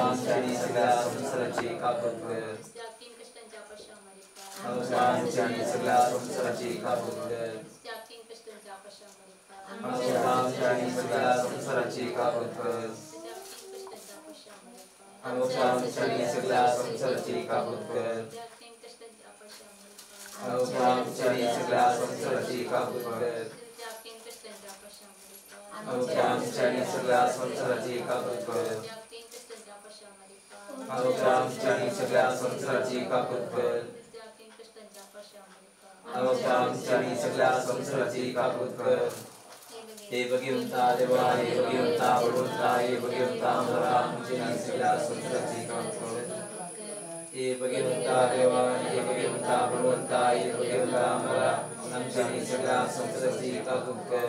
Anushani Sila Samsarachi Kapukka Anushani Sila Samsarachi Kapukka Anushani Sila Samsarachi Kapukka Anushani Sila Samsarachi Kapukka Anushani Sila Samsarachi Kapukka Anushani Sila Samsarachi Kapukka Anushani Sila Samsarachi Kapukka Anushani Sila Samsarachi Kapukka Evagiyunta Deva Evagiyunta Bhagavanta Evagiyunta Anushani Sila Samsarachi Kapukka Evagiyunta Deva Evagiyunta Bhagavanta Evagiyunta Anushani Sila Samsarachi Kapukka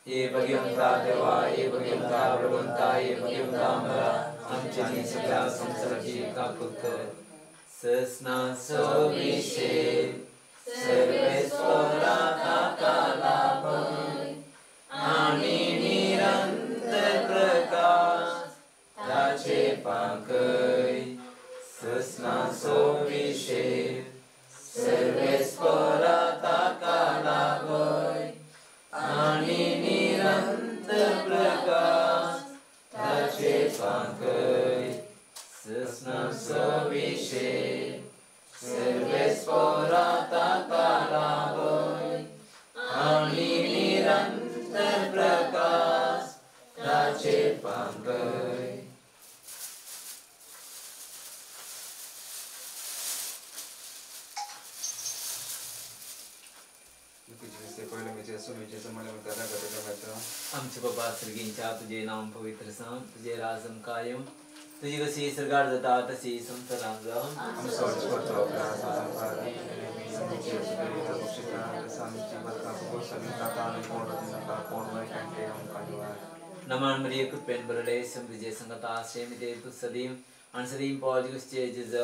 Evagiyunta Deva Evagiyunta Bhagavanta Evagiyunta Anushani Sila Samsarachi Kapukka Sasna Sovishe Sarvesvara Kakalabhai Ani Niranta Prakash Tache Pankai Sasna Sovishe Sarvesvara Kakalabhai Ani Niranta Prakash Tache Pankai Sasna Sovishe Sarvesvara Kakalabhai Ani Niranta Prakash Tache Pankai आमचे बाबा सर्गिंचा तुझे नाम पवित्र साम तुझे राजम कायम तुझे कशी सरकार दता तशी संसारांग हम सोच को तो प्रार्थना नमन मरिय कृपेन बरले संविजय संगता सेमिते तुसदीम अंसदीम पॉजिटिव स्टेजेस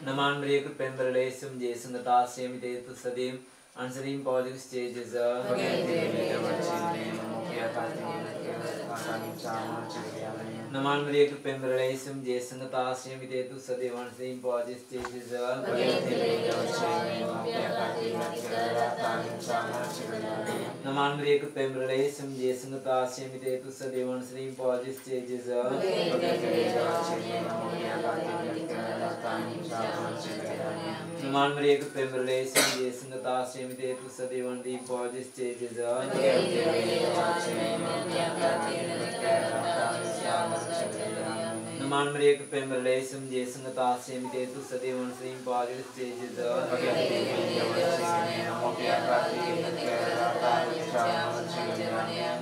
नमन मरिय कृपेन बरले संविजय संगता सेमिते तुसदीम answering positive stages Naman Maria Pemberlesum Jesangata Semitetu Sadevan same positive stages Naman Maria Pemberlesum Jesangata Semitetu Sadevan same positive stages Naman Maria Pemberlesum Jesangata Semitetu Sadevan the positive stages Naman Maria Pemberlesum Jesangata Semitetu Sadevan same positive stages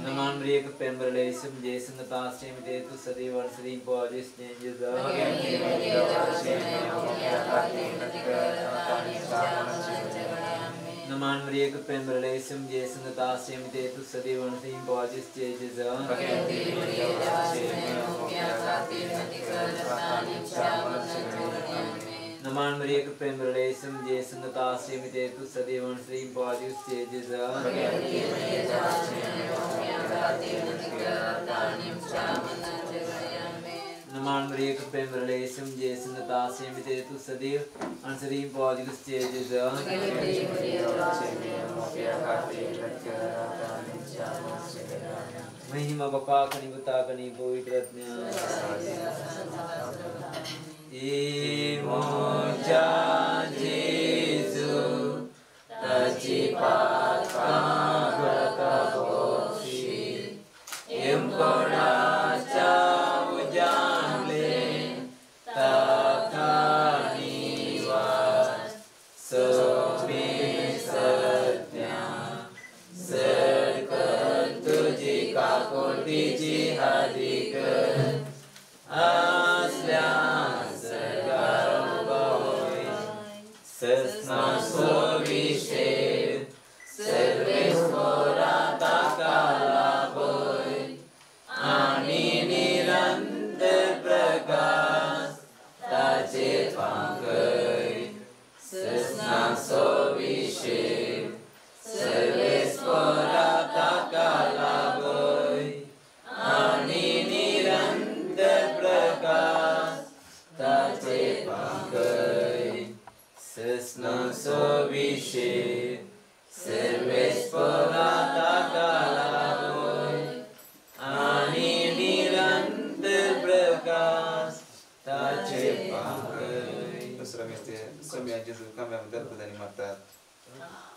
Naman Maria Pemberlesum Jesangata Semitetu Sadevan same positive stages Naman Maria Pemberlesum Jesangata Semitetu Sadevan same positive stages Naman Maria Pemberlesum Jesangata Semitetu Sadevan same positive stages Naman Maria Pemberlesum Jesangata Semitetu Sadev answering positive stages Mahima Bapa Kani Buta Kani Poitratnya Imoja Jesu Tacipat Kabrata Bosi Impora Tiji hadikan aslian segar boy sesna sovishe servis morata kala boy ani nirante prakas tace pangkai sesna sovishe servis morata kala boy में दर्द नहीं मरता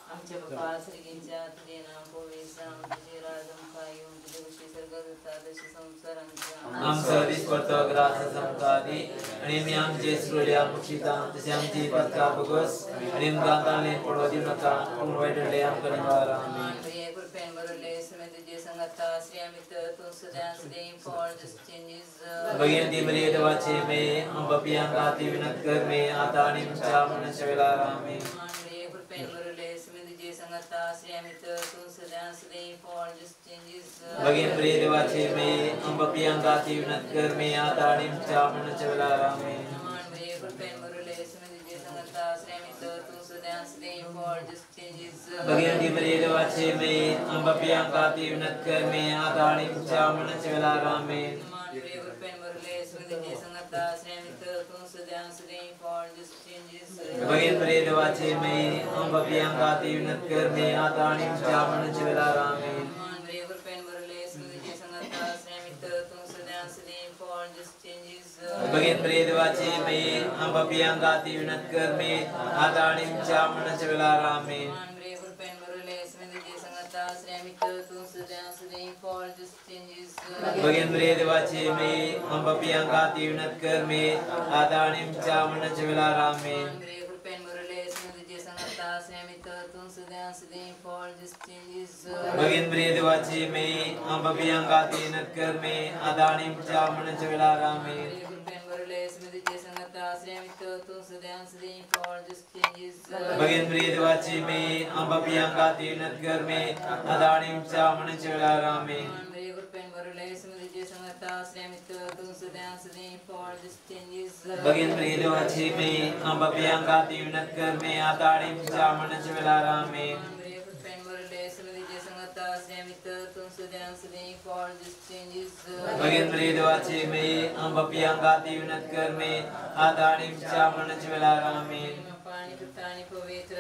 आमच्या बाप्पा श्रीगींच्या तुझे नाम पोवेसा तुझे राजम कायम तुझे विषय सर्गदता दशी संसारांचा आम सदीस पडतो ग्रास संकादी आणि मी आमचे स्त्रोल्या मुक्षिता तसे आमची पत्का बगस आणि गाताले पडोदी नका उंवायडले आमकडे वारा आमेन प्रिय कृपेन बरले समेत तुझे संगता श्री अमित तू सदा सदैव फॉर जस्ट चेंजेस भगीन दी मरिये देवाचे मे आम बपियां गाती विनत कर मे आता आणि तुमच्या मनच्या वेळा आमेन प्रिय कृपेन बरले समेत तुझे संगता श्री अमित तू सदा सदैव फॉर जस्ट चेंजेस भगीन मरिये देवाचे मे आम बपियां गाती विनत कर मे आता आणि तुमच्या मनच्या वेळा आमेन प्रिय कृपेन बरले समेत तुझे संगता श्री अमित तू सदा सदैव फॉर जस्ट चेंजेस भगीन दी मरिये देवाचे मे आम बपियां गाती विनत कर मे आता आणि तुमच्या मनच्या वेळा आमेन प्रिय कृपेन बरले समेत तुझे संगता श्री अमित तू सदा सदैव फॉर जस्ट चेंजेस भगीन मरिये देवाचे मे आम बपियां गाती विनत कर मे आता आणि तुमच्या मनच्या वेळा आमेन प्रिय कृपेन बरले समेत तुझे संगता श्री अमित तू सदा सदैव फॉर जस्ट चेंजेस भगीन मरिये देवाचे मे आम बपियां गाती विनत कर मे आता आणि तुमच्या मनच्या वेळा आमेन प्रिय कृपेन बरले समेत तुझे संगता श्री अमित तू सदा सदैव फॉर जस्ट चेंजेस भगीन मरिये देवाचे मे आम बपियां गाती विनत कर मे आता आणि तुमच्या मनच्या वेळा आमेन प्रिय कृपेन बरले समेत तुझे संगता श्री अमित तू सदा सदैव फॉर जस्ट चेंजेस भगीन मरिये देवाचे मे आम बपियां गाती विनत कर मे आता आणि तुमच्या मनच्या वेळा आमेन प्रिय कृपेन बरले समेत तुझे संगता श्री अमित तू सदा सदैव फॉर जस्ट चेंजेस भगीन मरिये देवाचे मे आम बपियां गाती विनत कर मे आता आणि तुमच्या मनच्या वेळा आमेन प्रिय कृपेन बरले समेत तुझे संगता श्री अमित तू सदा सदैव फॉर जस्ट चेंजेस भगीन मरिये देवाचे मे आम बपियां गाती विनत कर मे आता आणि तुमच्या मनच्या वेळा आमेन प्रिय कृपेन बरले समेत तुझे संगता श्री अमित तू सदा सदैव फॉर जस्ट चेंजेस भगीन मरिये देवाचे मे आम बपियां गाती विनत कर मे आता आणि तुमच्या मनच्या वेळा आमेन पाणी पितानी पवित्र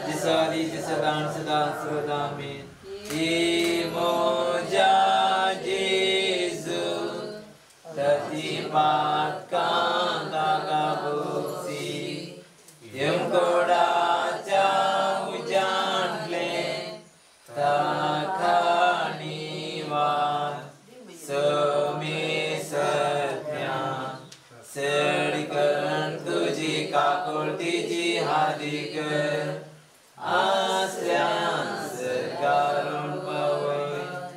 जिसादी जिसदान सदा सर्वदा आमेन Imoja Jesu Tatipat kanta kabusi Yang koda jauh hujan len Takaniwa Semisatnya Serikan tuji kakul tiji hadikan Aslian sekarun pawai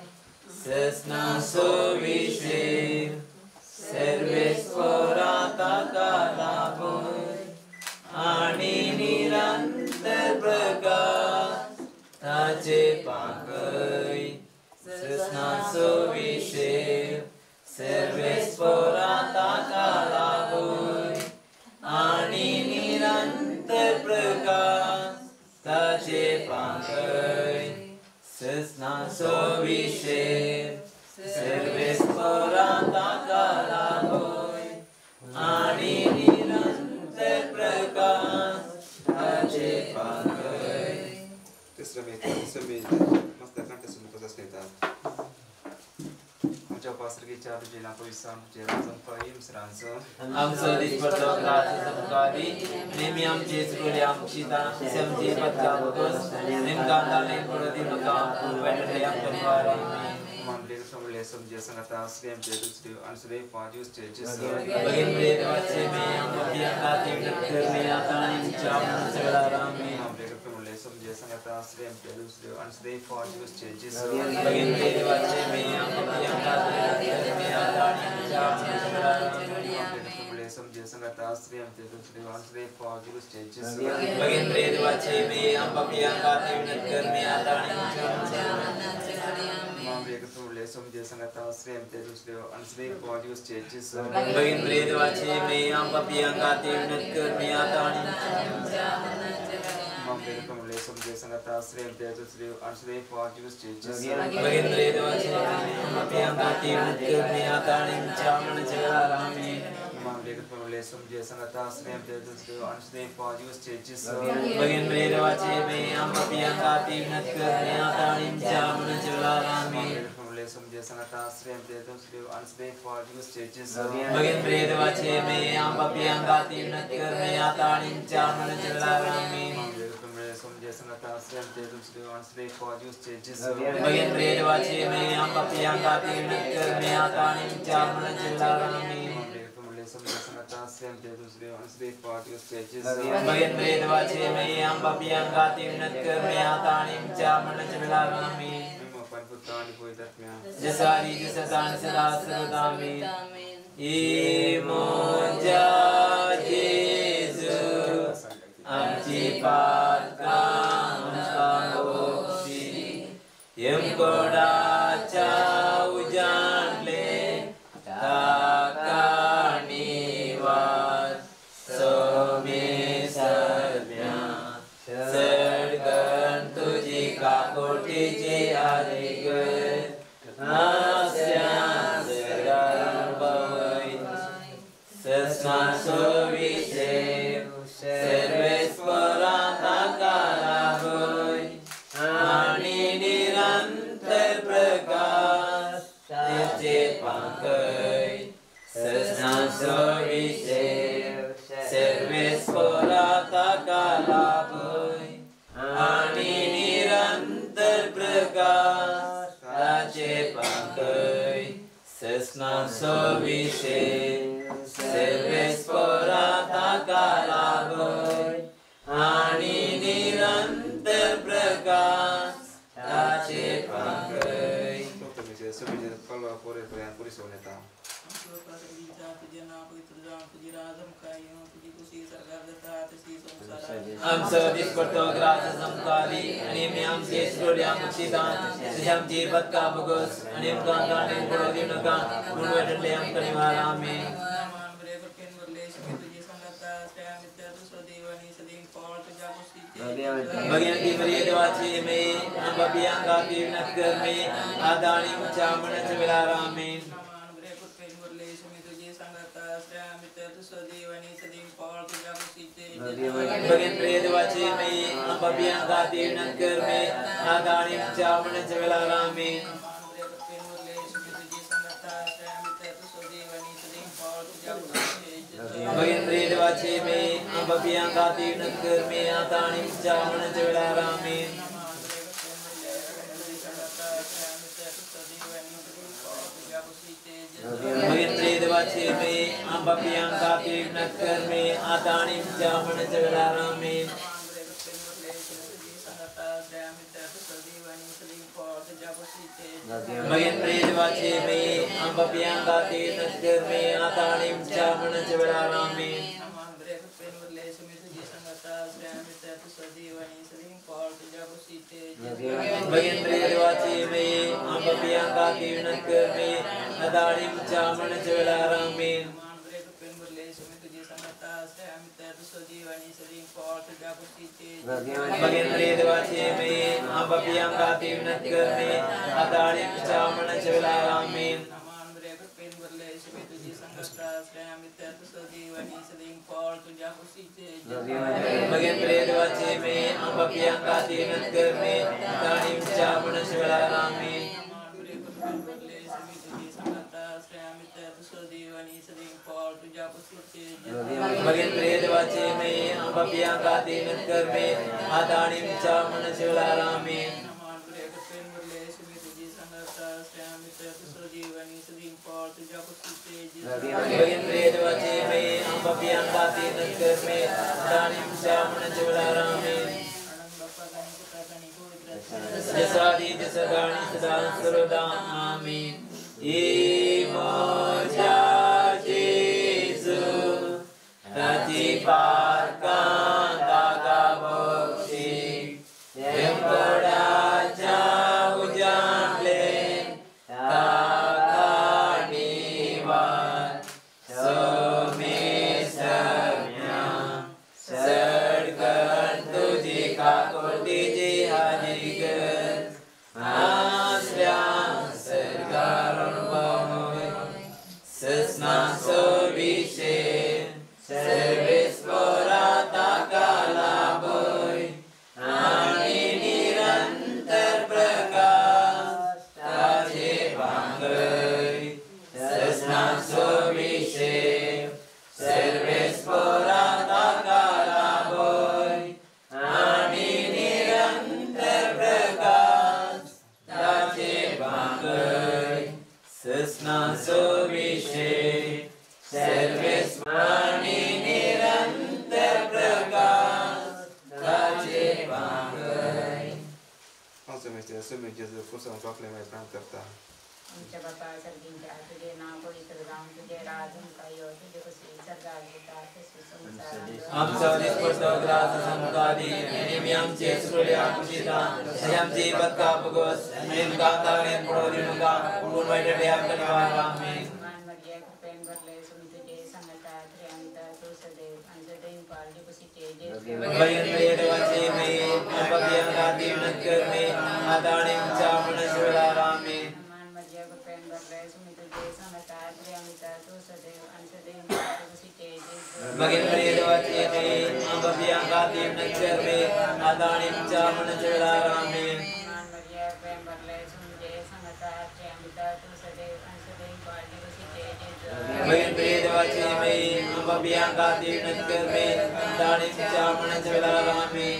Sesna sovishe Serves porata kalapun Ani nirantar prakas Tace pakai Sesna sovishe Serves porata kalapun Ani nirantar prakas Tace pakai Sesna sovishe Serves porata kalapun Ani nirantar prakas Tace pakai मस्त कंठ सुन तसंच नेतात आमच्या पासरगीच्या तुझेला पवित्र तुझे राजम पायी मिसरांचं आमचं दिसपडतो ग्रास संकादी नेहमी आमचे स्त्रोल्या मुक्षिता तसे आमचे पत्का बगस नेमकांताले पडोदी नका उंवायडले आमकडे वारा आमेन मामले समले समजे संगता श्रेम जे दुसरे अनुसरे पाजूस चेजिस भगीन मरिये देवाचे मे आम बपियां गाती विनत कर मे आता आणि तुमच्या मनच्या वेळा आमेन मामले समले समजे संगता श्रेम जे दुसरे अनुसरे पाजूस चेजिस भगीन मरिये देवाचे मे आम बपियां गाती विनत कर मे आता आणि तुमच्या मनच्या वेळा आमेन समले समजे संगता श्रेम जे दुसरे अनुसरे पाजूस चेजिस भगीन मरिये देवाचे मे आम बपियां गाती विनत कर मे आता आणि तुमच्या मनच्या वेळा मामले समले समजे संगता श्रेम जे दुसरे अनुसरे पाजूस चेजिस भगीन मरिये देवाचे मे आम बपियां गाती विनत कर मे आता आणि तुमच्या मामले समले समजे संगता श्रेम जे दुसरे अनुसरे पाजूस चेजिस भगीन मरिये देवाचे मे आम बपियां गाती विनत कर मे आता आणि तुमच्या मनच्या वेळा आमेन मामले समले समजे संगता श्रेम जे दुसरे अनुसरे पाजूस चेजिस भगीन मरिये देवाचे मे आम बपियां गाती विनत कर मे आता आणि तुमच्या मनच्या वेळा आमेन समले समजे समझे संगता श्रेम ते तुमसे अनस्बे फॉर यूज चेंजेस Bagian pria wace me am papi angkati nakar me atanin chaman celarami. समझे संगता श्रेम ते तुमसे अनस्बे फॉर यूज चेंजेस Bagian pria wace me am papi angkati nakar me atanin chaman celarami. समझे संगता श्रेम ते तुमसे अनस्बे फॉर यूज चेंजेस Bagian pria wace me am papi angkati nakar me atanin chaman celarami. Jasari jasatan sadasrudami. Imoja Jesus amcipatkan kamusi yang kodaca hujan le takaniwat semisarnya sergan tuji kakoti ji adigen nasyan sergan bawai sesman sovise serves parantakarahoy ani nirantar prakas tircit pangkai sesman sovise serves parantakarahoy ani nirantar prakas tircit pangkai sesman sovise serves parantakarahoy ani nirantar prakas tircit pangkai. समझे कलवा पूरे प्रयान पूरी सोनेता Am sedis bertogratas samkali anim yang sis yang citan sejam jibat ka bagus anim kangan yang berodi nakan mulai yang kalimarami. Bagian timri dewaci me ambapi angkati nakar me adani ucaman celarami. Bagian pria dewaci me ambapi angkati nakar me adani ucaman celarami. Bagian pria dewaci me ambapi angkati nakar me adani ucaman celarami. Bagian pria dewaci me ambapi angkati nakar me adani ucaman celarami. Bagian pria dewaci me ambapi angkati nakar me adani ucaman celarami. Bagian pria dewaci me ambapi angkati nakar me adani ucaman celarami. Bagian pria dewaci me ambapi angkati nakar me adani ucaman celarami. Bagian pria dewaci me ambapi angkati nakar me adani ucaman celarami. Bagian pria dewaci me ambapi angkati nakar me adani ucaman celarami. Bagian pria dewaci me ambapi angkati nakar me adani ucaman celarami. Jasadi jasagani sadan sarudam amin. Imoja Jesus Ratipatkan takaboksi yang berdaca hujan le takaniwan semisarnya sergan tuji kakul tiji hajigen aslian sergaron bangun sesna sebise servis सुविशे सर्वेस्मरणि निरंतर प्रकाश ताजे पांगय। आमच्या बापा सर्गिंच्या तुझे नाव पवित्र राम तुझे राजम कायो तुझे कसे सर्गाधिता तसे संसार आमचा निष्पत्त ग्रास संतादी नेमियम चेसुले आकुशिता सयम जीवत का पगोस नेम कांता नेम प्रोदी मुका पुनवैटे देव कनिवारामे मान मर्या कृपेन भरले सुमित जे संगता त्र्यांता तो सदैव अंजदेव पालजी कुसिते जे भयन वेद वचे में अपव्यं गाति नकर में आदानिम चामन शिवरारामे Bagain periwat ini, ambapi angkati mencer me, adanim caman celarame. Bagain periwat ini, ambapi angkati mencer me, adanim caman celarame.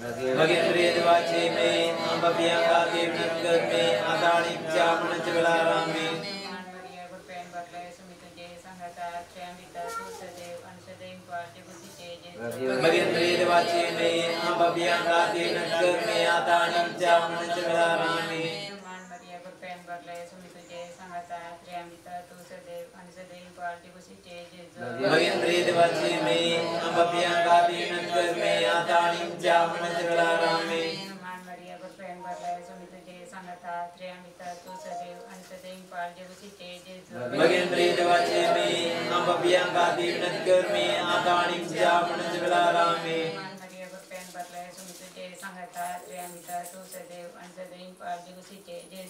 Bagain periwat ini, ambapi angkati mencer me, adanim caman celarame. Bagain periwat ini, ambapi angkati mencer me, adanim caman celarame. Bagain periwat ini, ambapi angkati mencer me, adanim caman celarame. Bagain periwat ini, ambapi angkati mencer me, adanim caman celarame.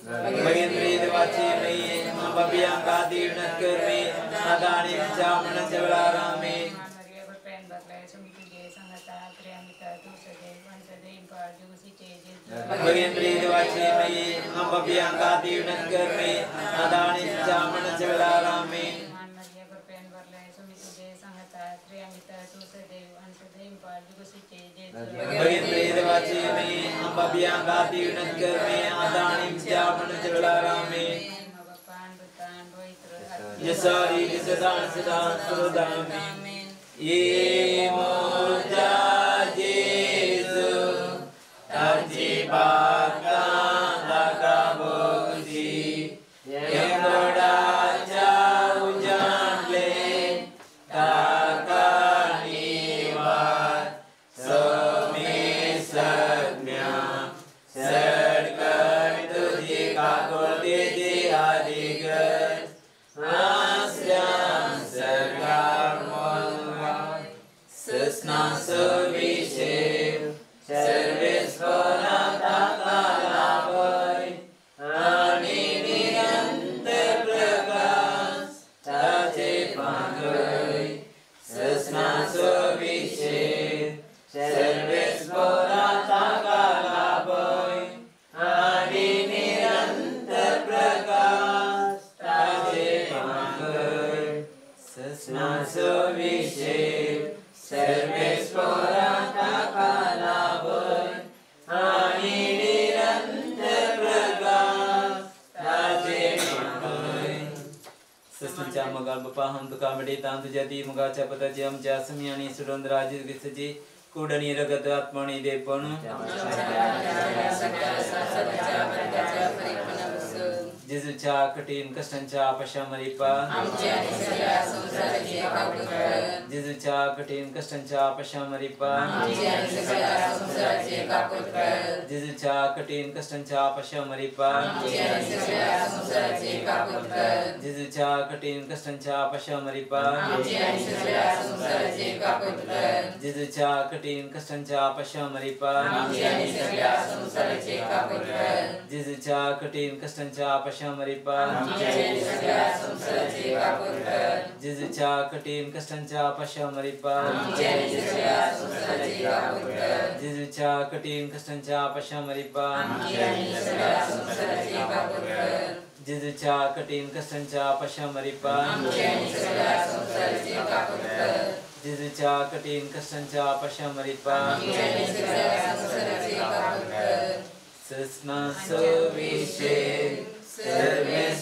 Bagain periwat ini, ambapi angkati mencer me, adanim caman celarame. Bagain periwat ini, ambapi angkati mencer me, adanim caman celarame. Bagain periwat ini, ambapi angkati mencer me, adanim caman celarame. Yesari kesedan sedang sudami. Ye murja Jesu terjebakkan takabusi yang berdaca hujan leh takkan iwat semisaknya sedekah itu jika kurdi adikan asyam segar mulai sesna sevishe service orang tak labai ani nirantar prakas taje pangai sesna sevishe service orang tak labai ani nirantar prakas taje pangai sesna sevishe service orang tak labai ani nirantar prakas taje pangai sesna magal bapa ham tu kamedi tantu jati muga chapata jam jasmiyani sudondraji gisaji kudani ragat atmani depanu Jesu cha katin kastan cha pashamaripa Jesu cha katin kastan cha pashamaripa Jesu cha katin kastan cha pashamaripa Jesu cha katin kastan cha pashamaripa Jesu cha katin kastan cha pashamaripa Jesu cha katin kastan cha pashamaripa Jesu cha katin kastan cha pashamaripa Jesu cha katin kastan cha pashamaripa Jesu cha katin kastan cha pashamaripa Jesu cha katin kastan cha pashamaripa सस्मासविषे सर्वेश्वराकालाभय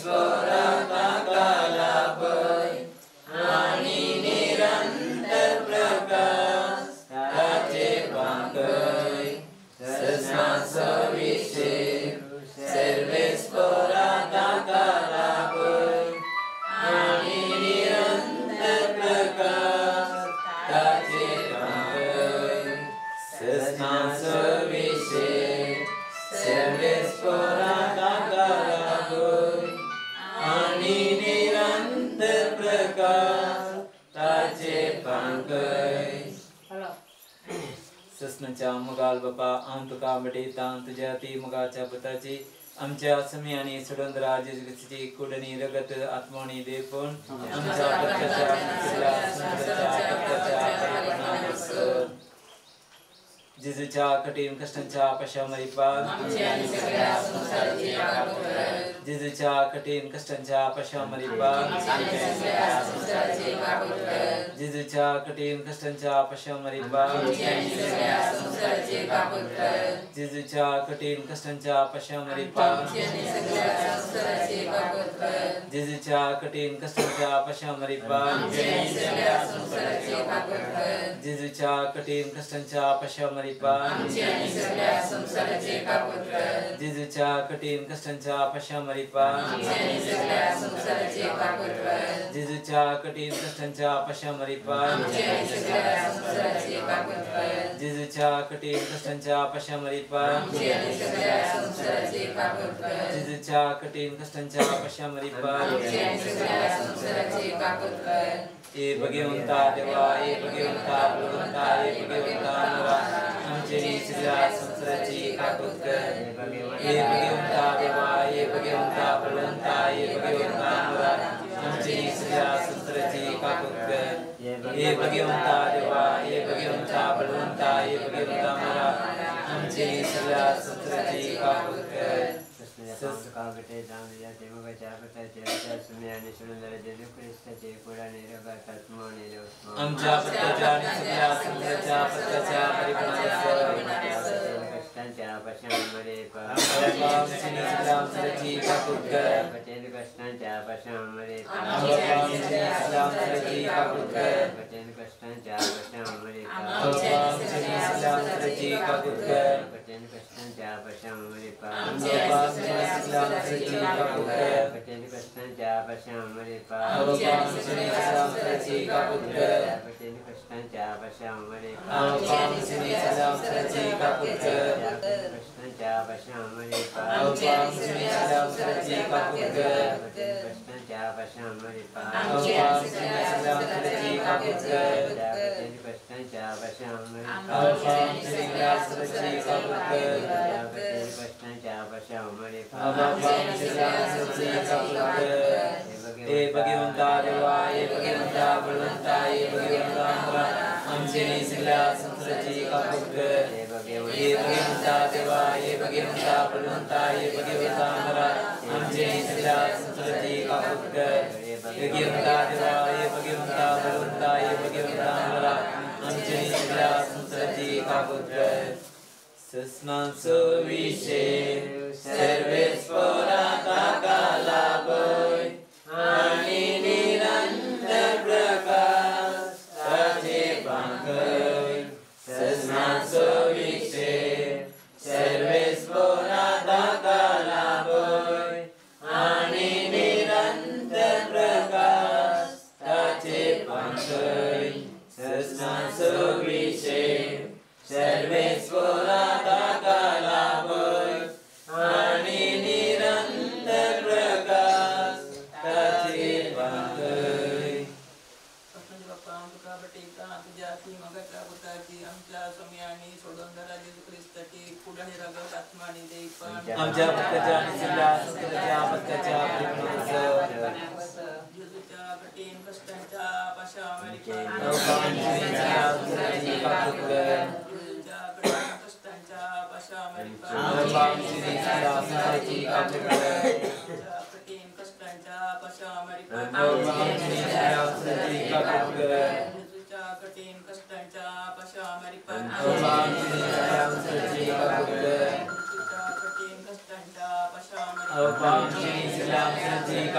आणि निरंतर प्रकाश त्याचे पांकय सस्मासविषे सर्वेश्वराकालाभय आणि निरंतर प्रकाश त्याचे पांकय सस्मासविषे सर्वेश्वराकालाभय आणि निरंतर प्रकाश त्याचे पांकय सस्नाच्या मुगाल बापा आमतुका बटे तांत जाती मुगाच्या पताची आमच्या समयाने सोडून राजची कुडणी रगत आत्मणी देपून आमच्या जिजूच्या कठीण कष्टांच्या पशामरीपाल जिजूच्या कठीण कष्टांच्या पशामरीपाल जिजूच्या कठीण कष्टांच्या पशामरीपाल जिजूच्या कठीण कष्टांच्या पशामरीपाल जिजूच्या कठीण कष्टांच्या पशामरीपाल जिजूच्या कठीण कष्टांच्या पशामरीपाल जिजूच्या कठीण कष्टांच्या पशामरीपाल जिजूच्या कठीण कष्टांच्या पशामरीपाल जिजूच्या कठीण कष्टांच्या पशामरीपाल जिजूच्या कठीण कष्टांच्या पशामरीपाल ए भगवंता देवा ए भगवंता बलवंता ए भगवंता नरा आमचे सगळ्या संसाराची काकूत कर ए भगवंता देवा ए भगवंता बलवंता ए भगवंता नरा आमचे सगळ्या संसाराची काकूत कर ए भगवंता देवा ए भगवंता बलवंता ए भगवंता नरा आमचे सगळ्या संसाराची काकूत कर आमच्या पत्त्याच्या आणि सगळ्या संसाराच्या पत्त्याच्या परिपूर्णाच्या पशामरे पाची काकूत कर कष्टांच्या पशामरे काकूत कर कष्टांच्या पशामरे काकूत कर कष्टांच्या पशामरे कष्टांच्या पशामरे कष्टांच्या पशामरे कष्टांच्या पशामरे कष्टांच्या पशामरे कष्टांच्या पशामरे ए भगवंता देवा ए भगवंता बलवंता ए भगवंता नरा आमचे सगळ्या संसाराची काकूत कर ए भगवंता देवा ए भगवंता बलवंता ए भगवंता नरा आमचे सगळ्या संसाराची काकूत कर भगवंता देवा ए भगवंता बलवंता ए भगवंता नरा आमचे सगळ्या संसाराची काकूत कर सस्मासविषे सर्वेश्वराकालाभय आणि निरंतर प्रकाश त्याचे पांकय सस्मासविषे सर्वेश्वराकालाभय आणि निरंतर प्रकाश त्याचे पांकय सस्मासविषे सर्वेश्वराकालाभय आणि निरंतर प्रकाश त्याचे पांकय आमच्या पत्त्याच्या आणि सगळ्या संसाराच्या पत्त्याच्या जिजूच्या कठीण कष्टांच्या पशामरे कष्टांच्या पशामरे कठीण कष्टांच्या पशामरे जिजूच्या कठीण कष्टांच्या पशामरे कठीण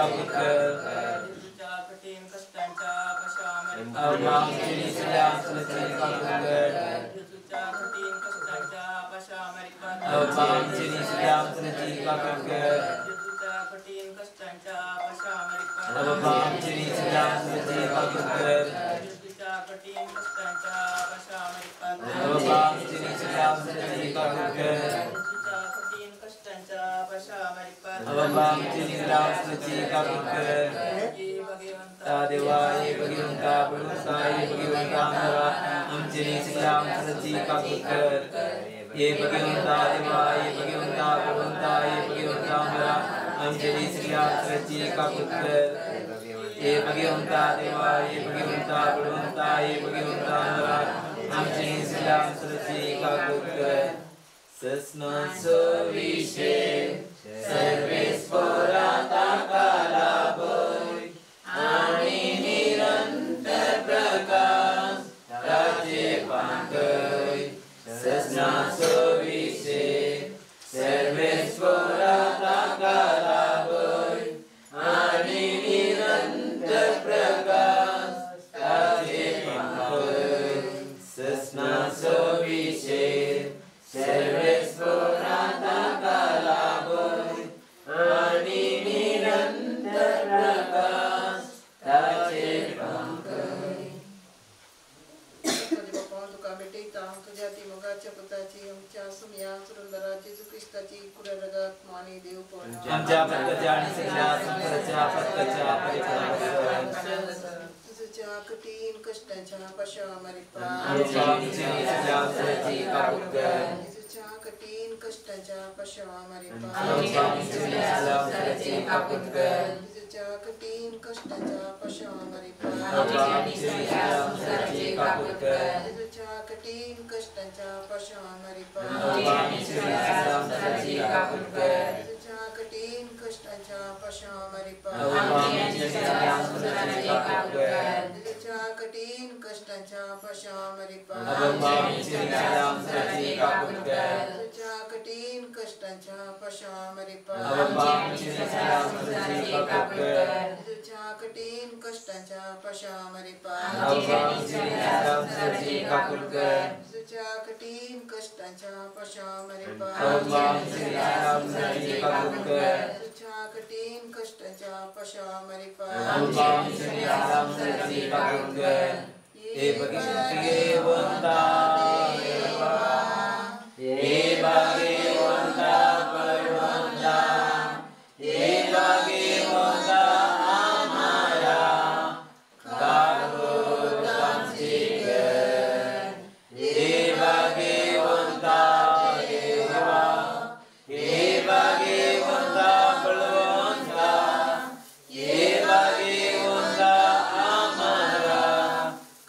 kaputkar. Kutiin kastanca pasyamari Abang ciri sedang selesai kaputkar. Kutiin kastanca pasyamari Abang ciri sedang selesai kaputkar. Kutiin kastanca pasyamari Abang ciri sedang selesai kaputkar. Kutiin kastanca pasyamari Abang ciri sedang selesai kaputkar. Kutiin kastanca pasyamari Abang ciri sedang selesai kaputkar. Dewa ye bagi unta berunta ye bagi unta mera ciri sedang selesai kaputkar. Ye bagi unta dewa ye bagi unta berunta ye bagi unta mera ciri sedang selesai kaputkar. Ye bagi unta dewa ye bagi unta berunta ye bagi unta mera ciri sedang selesai kaputkar. Sesna sovishe service porata kalaboy ani nirantar prakas raje pangkai. Sesna sovishe service porata kalaboy ani nirantar prakas raje pangkai. Sesna sovishe service porata kalaboy ani nirantar prakas raje pangkai. Untuk kami ditang terjadi mengaca petaci yang casum yang surundara Yesus Kristaci kudaragat mani dew pon. Menjabat kerjaan segala menjabat kerja pariparan. Sejak ketin kestanca pasya maripa. Abang ciri sedang selesai kaputkar. Sejak ketin kestanca pasya maripa. Abang ciri sedang selesai kaputkar. Sejak ketin kestanca pasya maripa. Abang ciri sedang selesai kaputkar. Sejak ketin kestanca pasya maripa. Abang ciri sedang selesai kaputkar. Sejak ketin kestanca pasya maripa. Abang ciri sedang selesai kaputkar. Sejak ketin kestanca pasya maripa. Abang ciri sedang selesai kaputkar. Sejak ketin kestanca pasya maripa. Abang ciri sedang selesai kaputkar. Sejak ketin kestanca pasya maripa. Abang ciri sedang selesai kaputkar. Sejak ketin kestanca pasya maripa. Abang ciri sedang selesai kaputkar. Sejak ketin kestanca pasya maripa. Abang ciri sedang selesai kaputkar. Bagi bagi wanta dewa, bagi wanta perwanta, bagi wanta amaya, kagutan sigen, bagi wanta dewa, bagi wanta perwanta, bagi wanta amaya.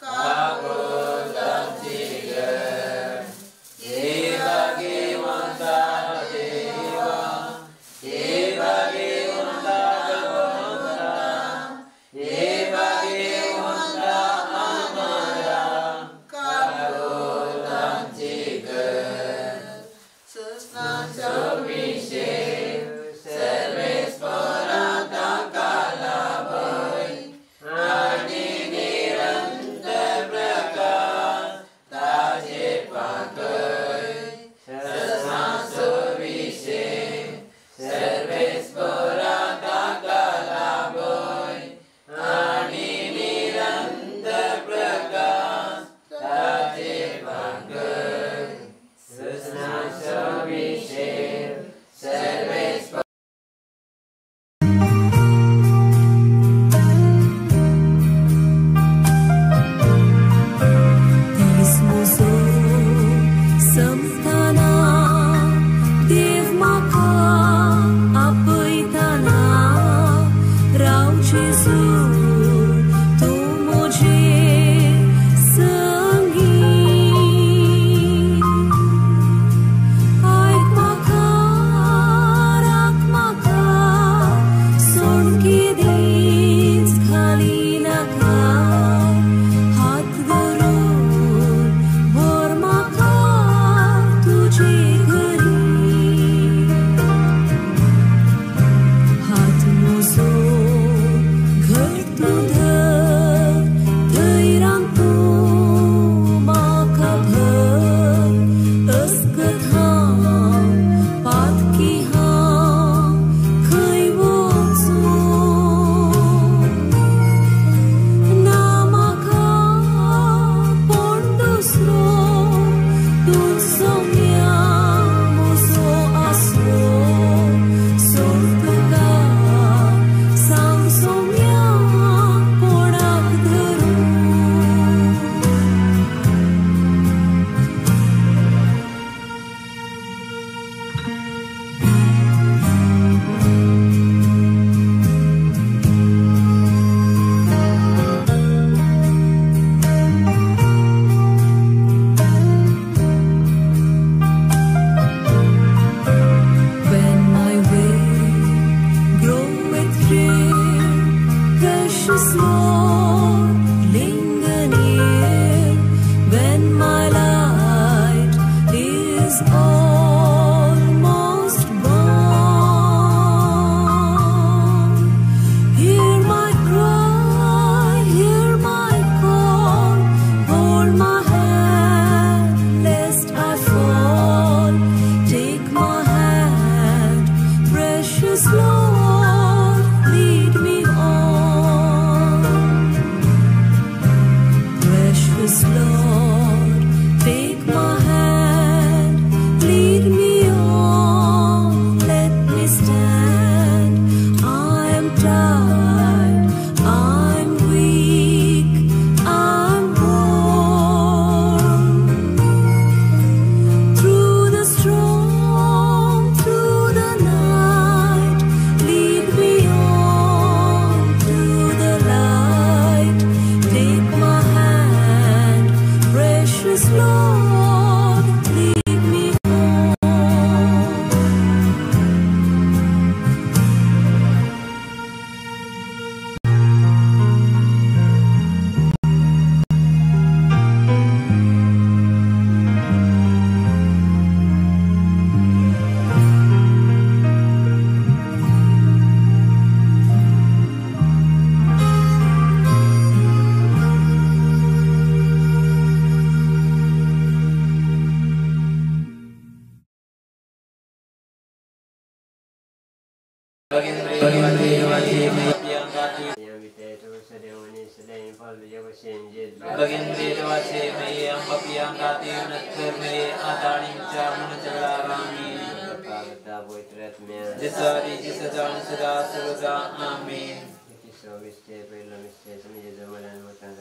Kagutan sigen.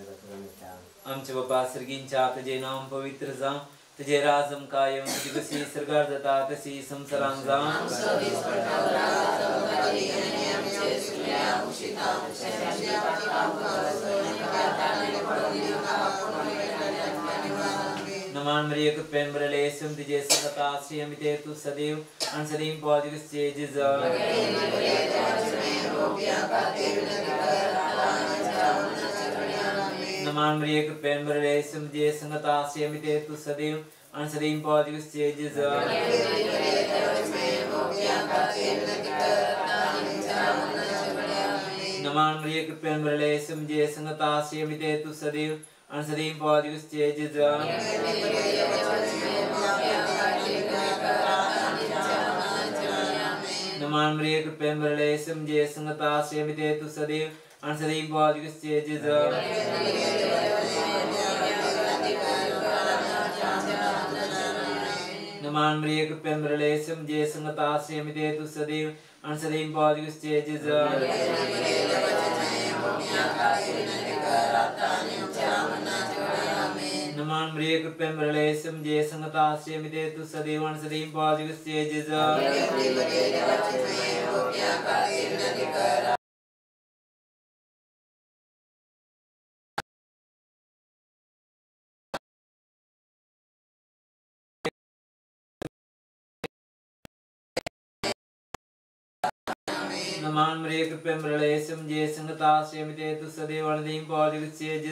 आमचे बापा सर्गींच्या तुझे नाम पवित्र जावं तुझे राजम कायम तुझी कशी सरकार जाता तशी संसारान जावं नमान मरिय कुप्पेन बरले सुम तुझे संगता श्रीयमिते तु सदैव अन सदैव पौदिक स्टेज नमान मरिय कुप्पेन बरले सुम तुझे संगता श्रीयमिते तु सदैव अन सदैव पौदिक स्टेज नमान मरिय कुप्पेन बरले सुम तुझे संगता श्रीयमिते तु सदैव अन सदैव पौदिक स्टेज नमान मरिय कुप्पेन बरले सुम तुझे संगता श्रीयमिते तु सदैव अन सदैव पौदिक स्टेज नमान मरिय कुप्पेन बरले सुम तुझे संगता श्रीयमिते तु सदैव अन सदैव पौदिक स्टेज नमान मरिय कुप्पेन बरले सुम तुझे संगता श्रीयमिते तु सदैव अन सदैव पौदिक स्टेज नमान मरिय कुप्पेन बरले सुम तुझे संगता श्रीयमिते तु सदैव अन सदैव पौदिक स्टेज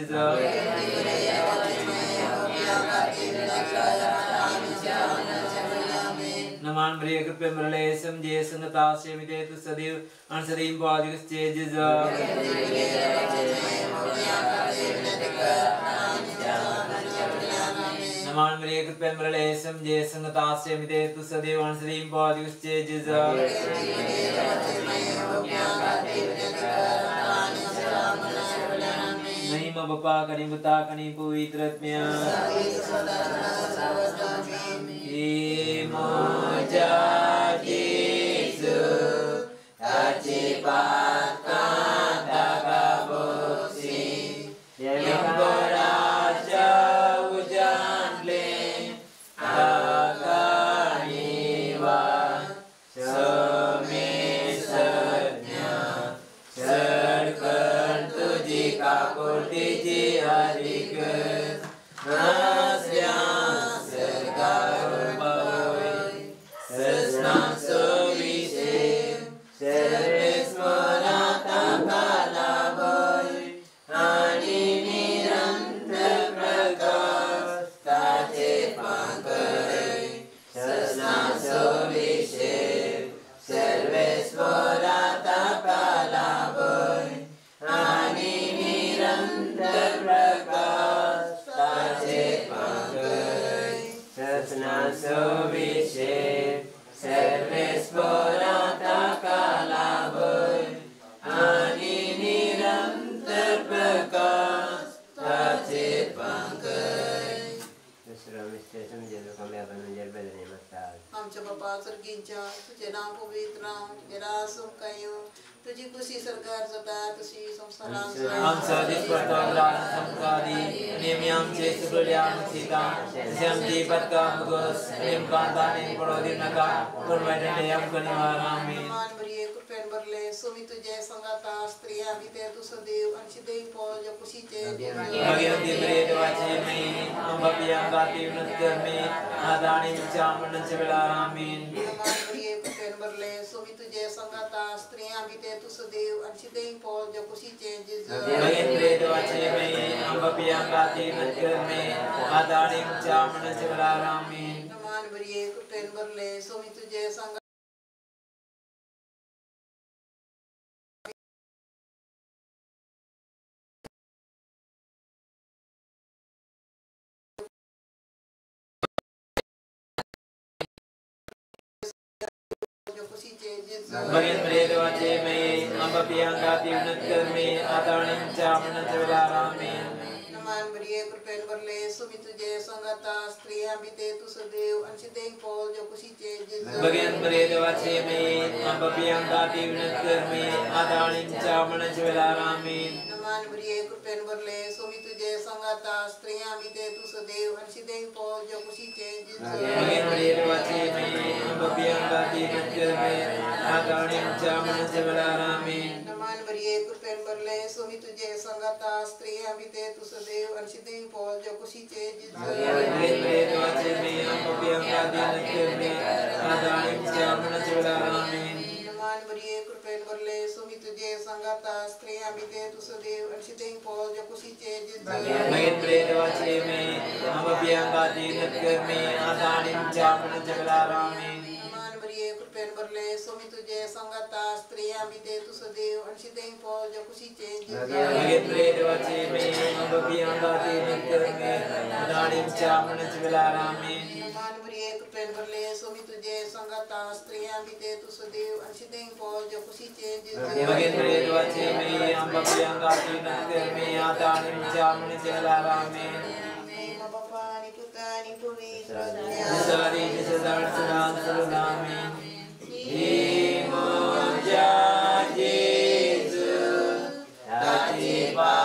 नमान मरिय कुप्पेन बरले सुम तुझे संगता श्रीयमिते तु सदैव अन सदैव पौदिक स्टेज नमान मरिये कृपेन मरले समझे संगतास्य मिते तु सदैव अंशरीम पौदियुश्चे जिजा महिमा बपा कनि बुता कनि पवित्रत्म्या मोजा Yesu Tacipatkan tagaboksi yang beraja hujan lem takaniwa semisatnya serkan tuji kapur tiji adikan nasyang serkarun bawai sesnang sewisem servis menatakan labai anini terprekas tacipangkai sesnang sewisem servis menatakan labai anini terprekas tacipangkai sesnang sewisem servis menatakan labai anini terprekas tacipangkai आमच्या बापा सर्गींच्या तुझे नाव पवित्र तुझे रास कायो तुझी खुशी सरकार जाता तशी संसारांत आमचा दिसपरतवला संकादी नेम्यांचे सुगड्याम सीता श्यामजी पत्का मुगस नेमकांताने पडोदी नका पुरवैने यमकनिवारामी मान बरिये कृपेन भरले सोमी तुझे संगाता स्त्रिया भीते तू सदैव अंशिदेव पौज खुशीचे भगवती मरे देवाचे मैं अंबपिया गाती नत्कर्मे आदानी चामन चवेलारामीन मान बरिये कृपेन भरले सोमी तुझे संगाता स्त्रिया भीते तू सदैव अंशिदेव पौज खुशीचे भगवती मरे देवाचे मैं अंबपिया गाती नत्कर्मे आदानी चामन चवेलारामीन मान बरिये कृपेन भरले सोमी तुझे संगाता भगवती मरे देवाचे मैं अंबपिया गाती नत्कर्मे आदानी चामन चवेलारामीन नमान बरिये कृपेन भरले सोमी तुझे संगाता स्त्रिया भीते तू सदैव अंशिदेव पौज खुशीचे भगवती मरे देवाचे मैं अंबपिया गाती नत्कर्मे आदानी चामन चवेलारामीन नमान बरिये कृपेन भरले सोमी तुझे संगाता स्त्रिया भीते तू सदैव अंशिदेव पौज खुशीचे भगवती मरे देवाचे मैं अंबपिया गाती नत्कर्मे आदानी चामन चवेलारामीन नमान बरिये कृपेन भरले सोमी तुझे संगाता स्त्रिया भीते तू सदैव अंशिदेव पौज खुशीचे भगवती मरे देवाचे मैं अंबपिया गाती नत्कर्मे आदानी चामन चवेलारामीन नमान बरिये कृपेन भरले सोमी तुझे संगाता स्त्रिया भीते तू सदैव अंशिदेव पौज खुशीचे भगवती मरे देवाचे मैं अंबपिया गाती नत्कर्मे आदानी चामन चवेलारामीन नमान बरिये कृपेन भरले सोमी तुझे संगाता स्त्रिया भीते तू सदैव अंशिदेव पौज खुशीचे भगवती मरे देवाचे मैं अंबपिया गाती नत्कर्मे आदानी चामन चवेलारामीन नमान बरिये कृपेन भरले सोमी तुझे संगाता स्त्रिया भीते तू सदैव अंशिदेव पौज खुशीचे भगवती मरे देवाचे मैं अंबपिया गाती नत्कर्मे आदानी चामन चवेलारामीन बापा आणि पुता आणि पवित्र सारी सदान सदान सदामीन मोजा Yesu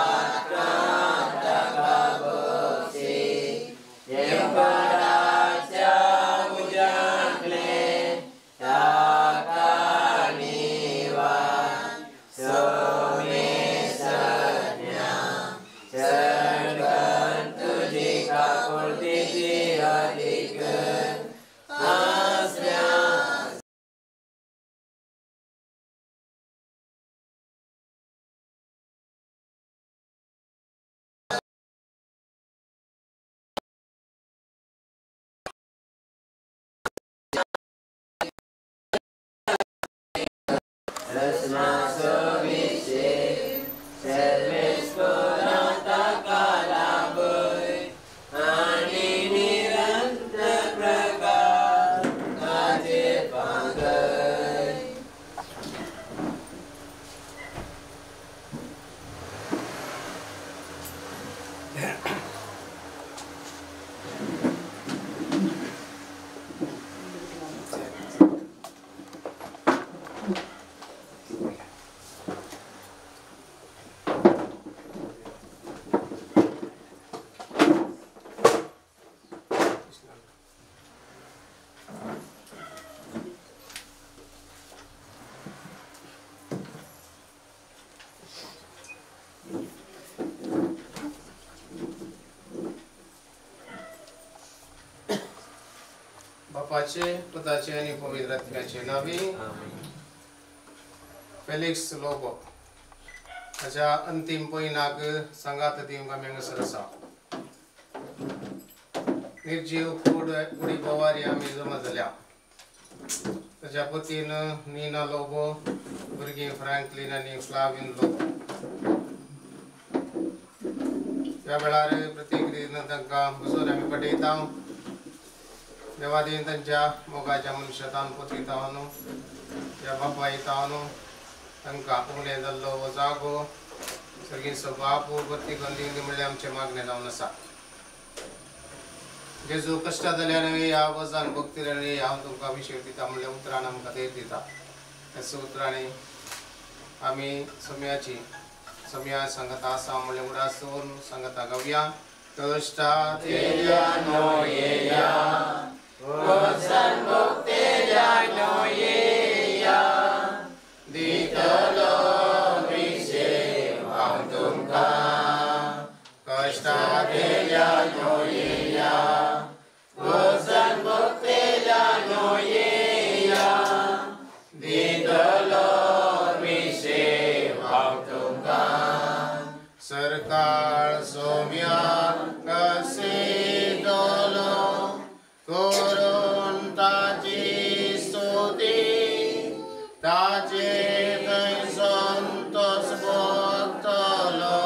Tacipatkan tagaboksi yang beraja hujan lem takaniwan semisatnya serkan tuji kapur tiji adikan asnya resna sewise servis penata kalabai anini बापाचे पुताचे आणि पवित्र आत्म्याचे नावे फेलिक्स लोबो अशा अंतिम पहिनाक सांगात तीम गाम्यांग सरसा निर्जीव उडी पवारी आम्ही जमा झाल्या त्याच्या पतीन नीना लोबो भुरगीं फ्रँकलिन आणि फ्लाविन लोबो त्या वेळार प्रत्येक दिन तांकां बसून आमी पटयता देवादीन तांच्या मोगाच्या मनशातान पतिता न्हू त्या बापा येता न्हू तांकां उणें जाल्लो हो जागो सगळींचो बापू बत्ती गंदी म्हणल्यार आमचे मागणें जावन आसा जेजू कश्टा जाल्यार ह्या वजान भक्तीर हांव तुमकां अभिशेक दिता म्हणल्यार उतरान आमकां देर दिता हेच उतरांनी आमी समया संगता आसा म्हणल्यार उडासून संगता गावया कश्टा तेल्या नोयेया वजान भक्तेल्या नोयेया दितलो विशेव हांव तुमकां कश्टा तेल्या नोयेया वजान भक्तेल्या नोयेया दितलो विशेव हांव तुमकां सरकार सोम्या कसितलो करून ताची स्तुती ताचे थंय संतोष भोगतलो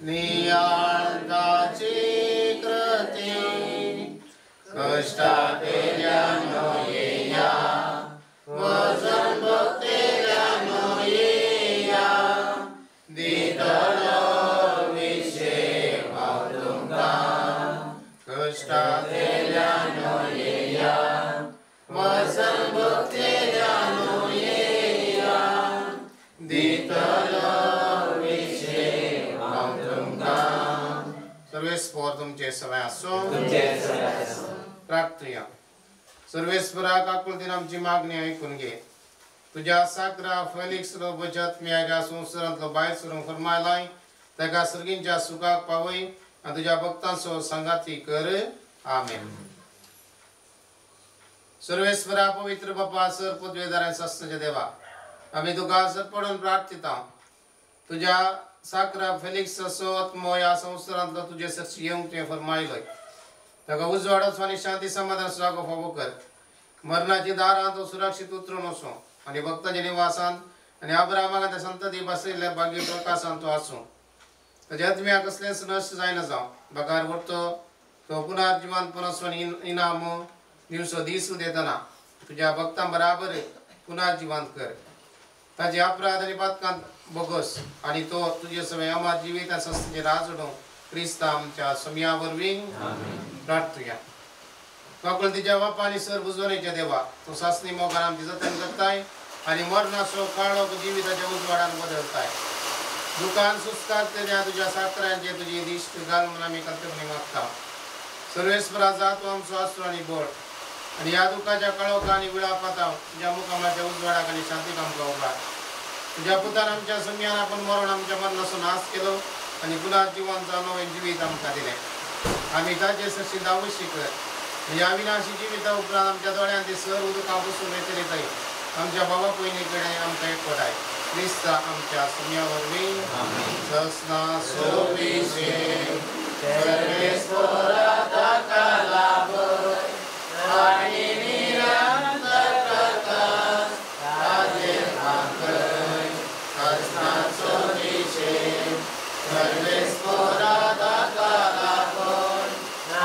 नियाळ ताची कृती कश्टा तेल्या नोयेया वजन भक्तेल्या नोयेया दितलो विशेव हांव तुमकां कश्टा तेल्या नोयेया वजन भक्तेल्या नोयेया दितलो विशेव हांव तुमकां सर्वेस्पर तुमचे सवय आसूं प्रार्थना सर्वेस्परा काकुळतीन आमची मागणी ऐकून घे तुझ्या साकरा फेलिक्स लोबोच्या आत्म्याच्या संवसारांतलो भायर सरूंक फरमायलाय ताका सर्गींच्या सुखाक पावय आनी तुझ्या भक्तांचो संगाती कर आमेन सर्वेस्परा पवित्र बापा सर पदवेदारां शास्त्राचे देवा आमी तुका सर पडून प्रार्थिता तुझ्या साकरा फेलिक्स असो आत्मो ह्या संवसारांतलो तुजे सरशी येवंक तुवें फरमायलोय ताका उजवाडो आनी शांती समाधान सुरागो फावो कर मरणाची दारां तो सुरक्षीत उतरून वचूं आनी भक्तांच्या निवासान आनी अब्राहमाक त्या संतती बसयल्ल्या भाग्य प्रकाशान तो आसूं ताच्या आत्म्याक कसलेंच नश्ट जायना जावं बगार व्हरतो तो पुनर्जिवानपणासून इनाम दिवसो दीस देतना तुझ्या भक्तां बराबर पुनर्जिवांत कर ताचे अपराध आनी पातकांत बोगस आनी तो तुजे सवय अमार जिविता संस्थेचे राजडो क्रिस्ता आमच्या समया वरवीं प्रार्थया काकूळ तिच्या बापा आनी सर बुजवणेच्या देवा तो सासणी मोगान आमची जतन करताय आनी मरणाचो काळो जिविताच्या उजवाडान बदलताय दुकान सुस्कार तेन्या तुझ्या साकऱ्यांचे तुजी दिश्ट घाल म्हणून आमी कर्तव्य मागता सर्वेस्परा जातो आमचो आसरो आनी बोळ आनी ह्या दुखाच्या काळोख आनी विळापाताव तुझ्या मुखामाच्या उजवाडाक आनी शांतीक आमकां उबार तुझ्या पुतान आमच्या समयान आपण मरण आमच्या मरणाचो नाश केलो आनी पुनर्जिवानचो नवें जिवीत आमकां दिलें आमी ताचे सरशी दावशी कर ह्या विनाशी जिविता उपरांत आमच्या दोळ्यांत ती सर उदकां बसून येतली आमच्या बाबा पयली कडेन आमकां एकवटाय क्रिस्ता आमच्या समया वरवीं सस्ना सोविशे सर्वेस्परा ताका लाभय आनी निरंतर प्रकाश ताजेर भाकय सस्ना सोविशे सर्वेस्परा ताका लाभय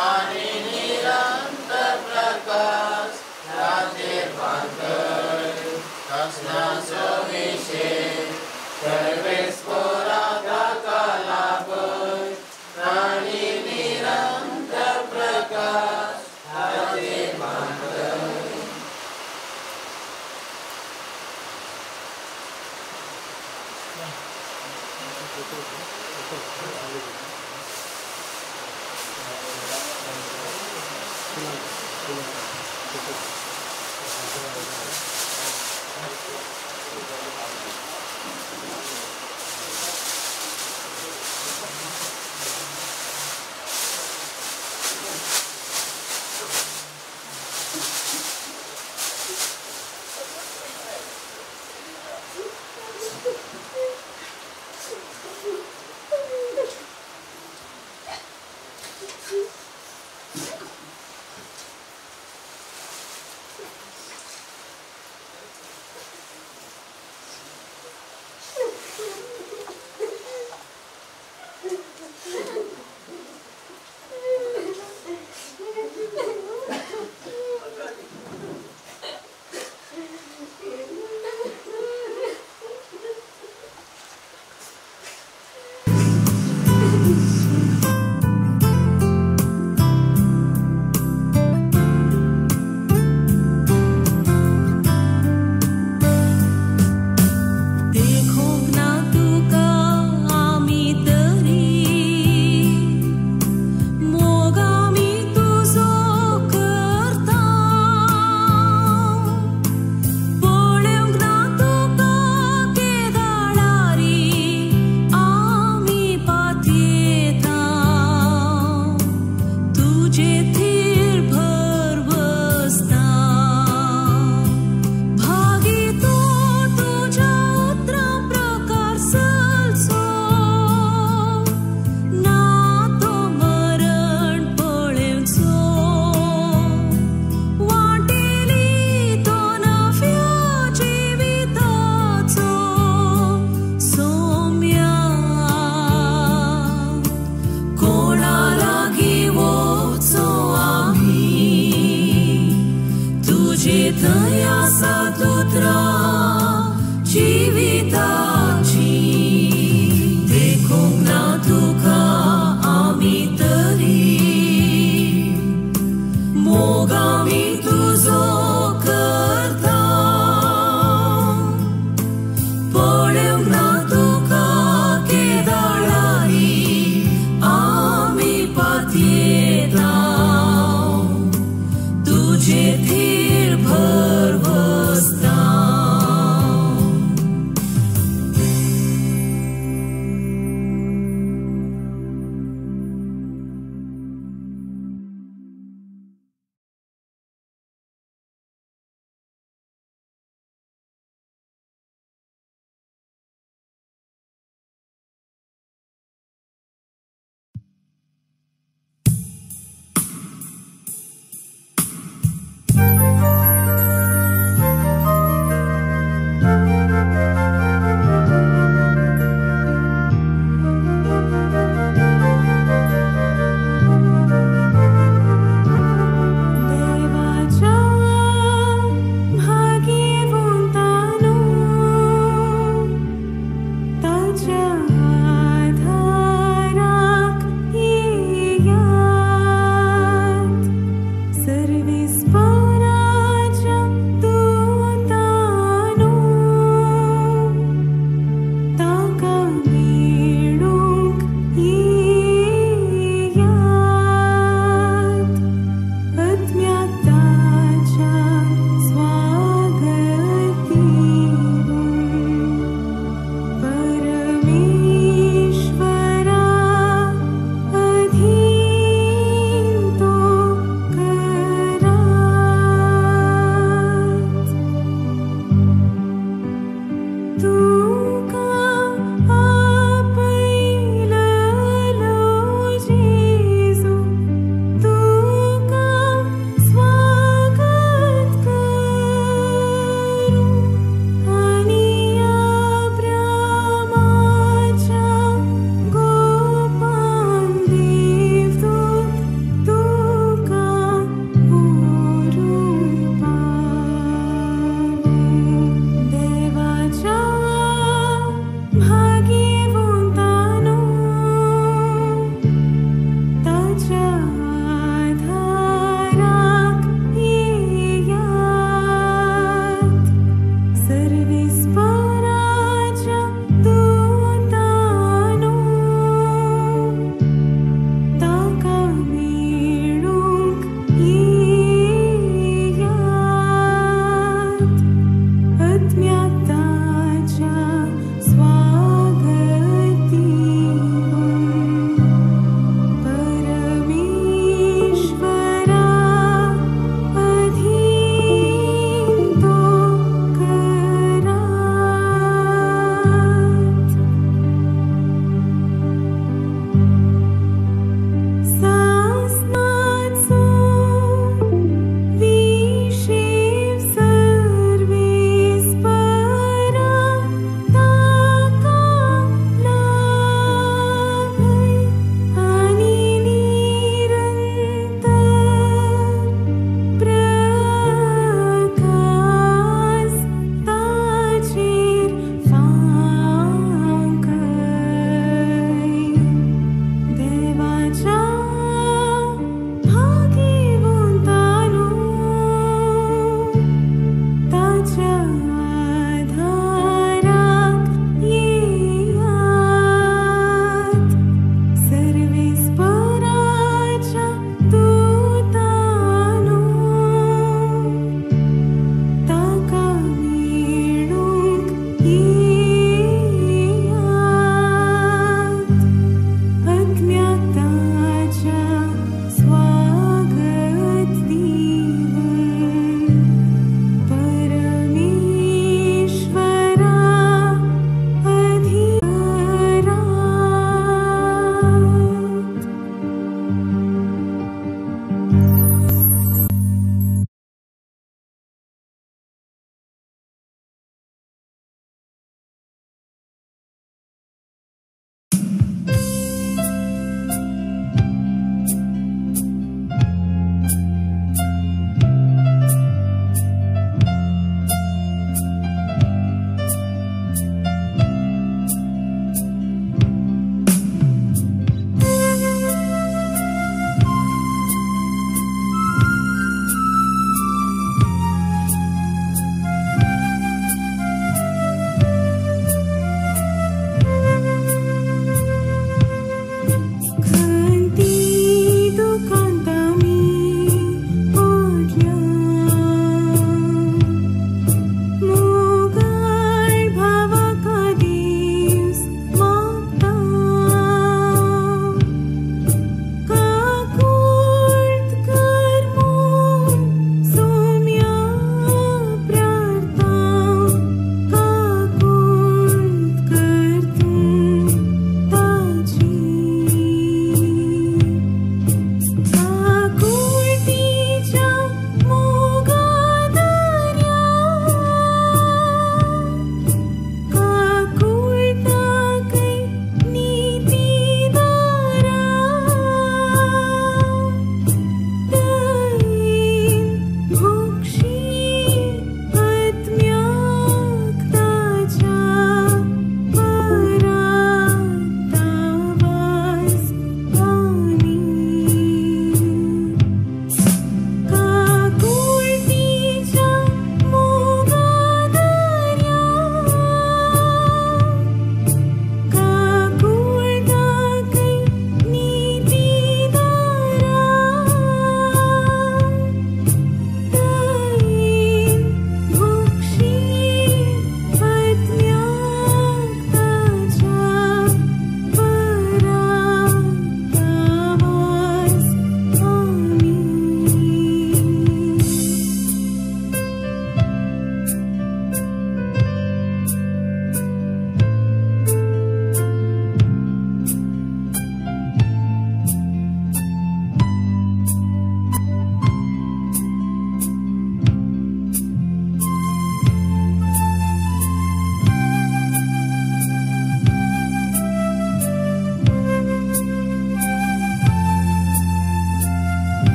आनी निरंतर प्रकाश ताजेर भाकय सस्ना सोविशे सर्वेस्परा ताका लाभय आनी निरंतर प्रकाश ताजेर भाकय तुझे दया सातोत्रा जीविताची देखो ना तुका आमी तरी मोगामी तुझो करता पळेव ना तुका केदाळारी आमी पातयेता तुझे थीर भरवसता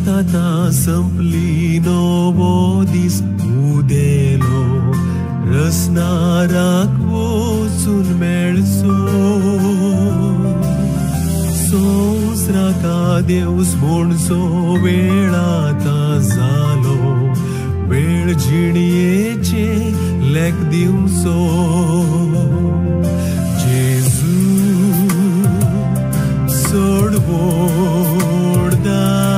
आतां संपली नवो दीस उदेलो रसनाराक वचून मेळचो संवसाराका देवस म्हणचो वेळ आतां जालो वेळ जिणयेचे लेख दिवचो जेजू सोड व्हड दारा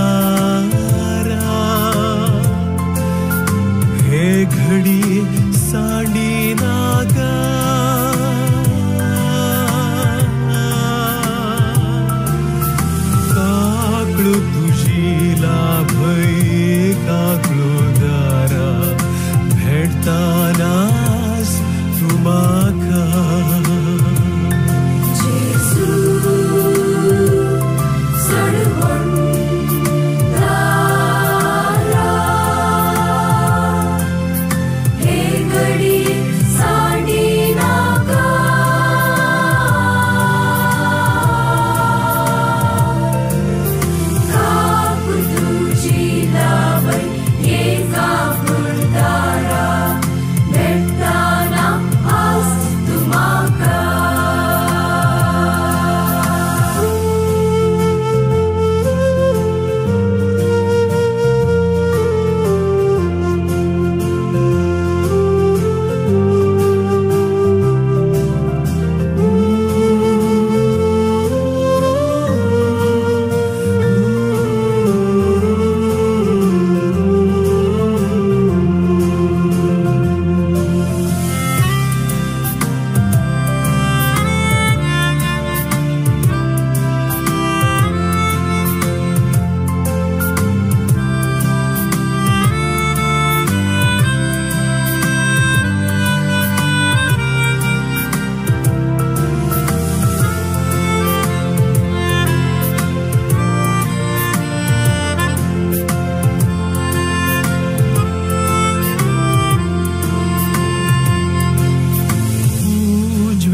हे घडी सांडी नाका काकळू तुजी लाभय काकळू दारा भेटतानास तू म्हाका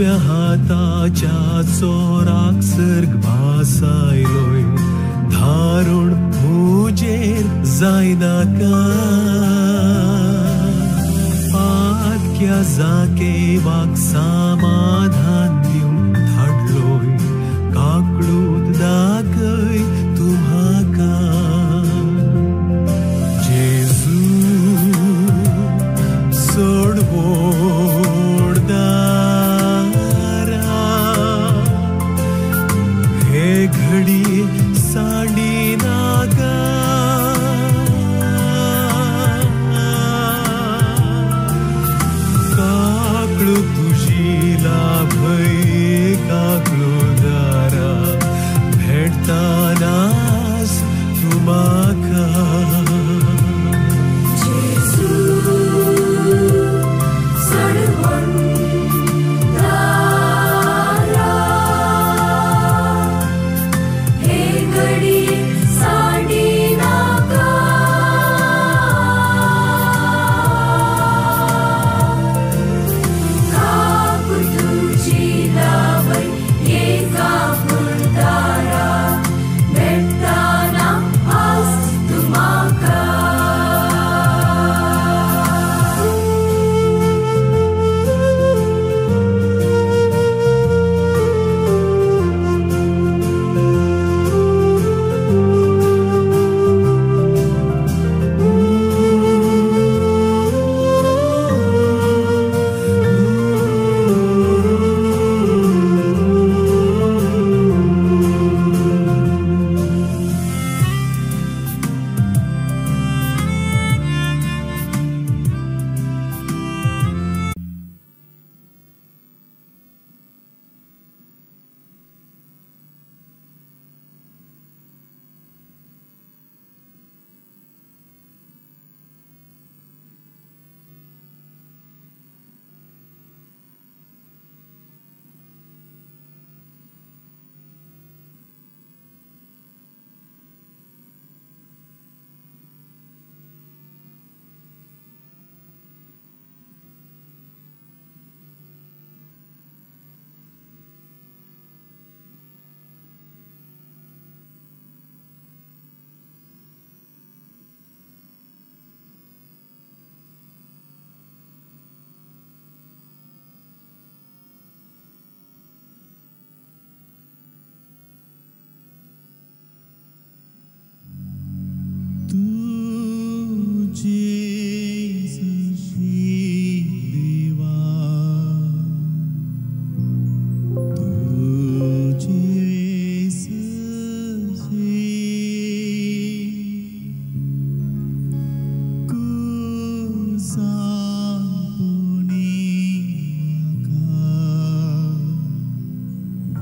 हाताच्या चोराक सर्ग भासायलोय धारुण मुजेर जायनाका पातक्या जाकेवाक समाधान दिवंक धाडलोय काकळूत दाखय तूं म्हाका जेजू सोड व्हड घडी सांडी नाका काकळू तुजी लाभय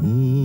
घरी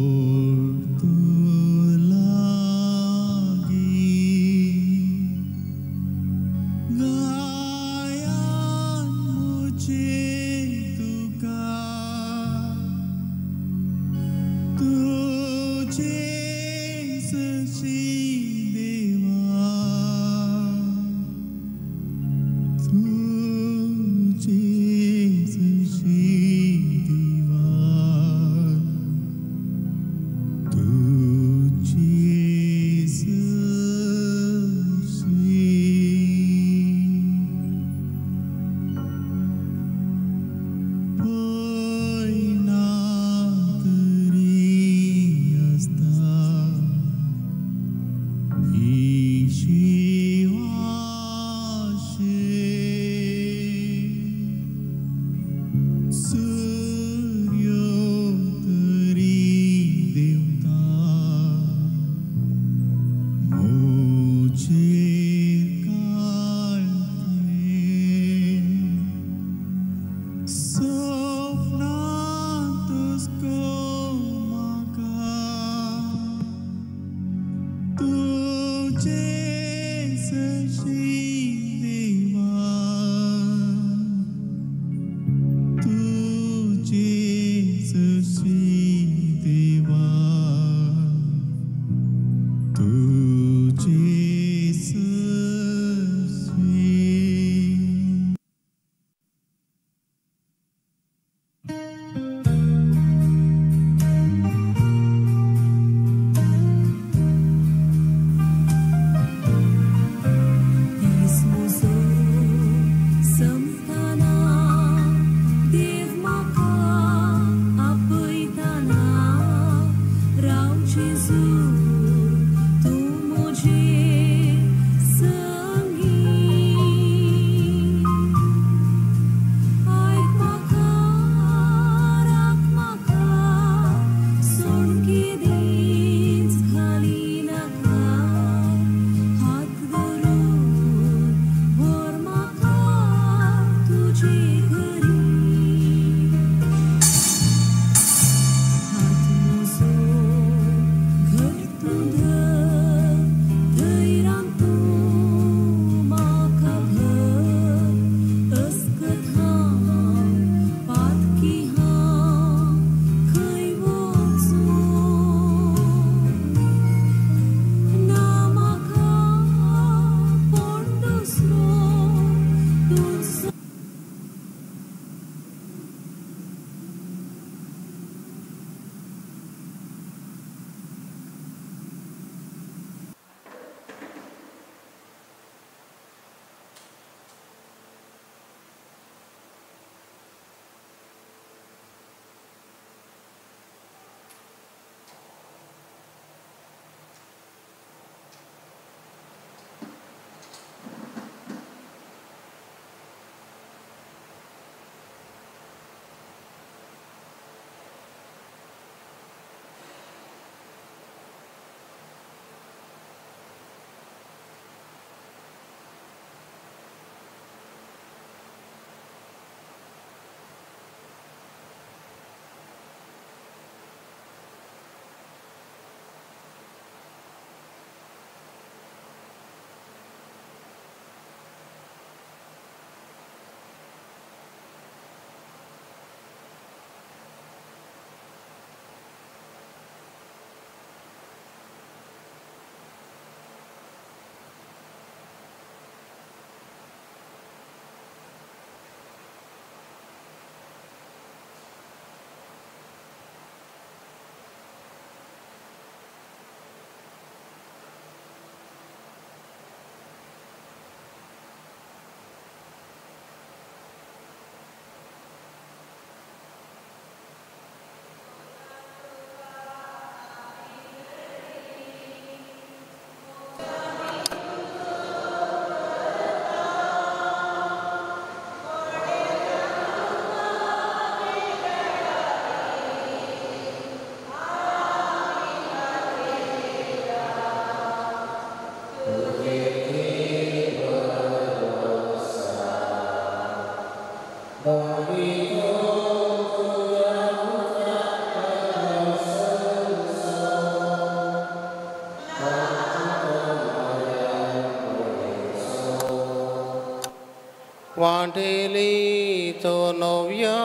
वांटेली तो नव्या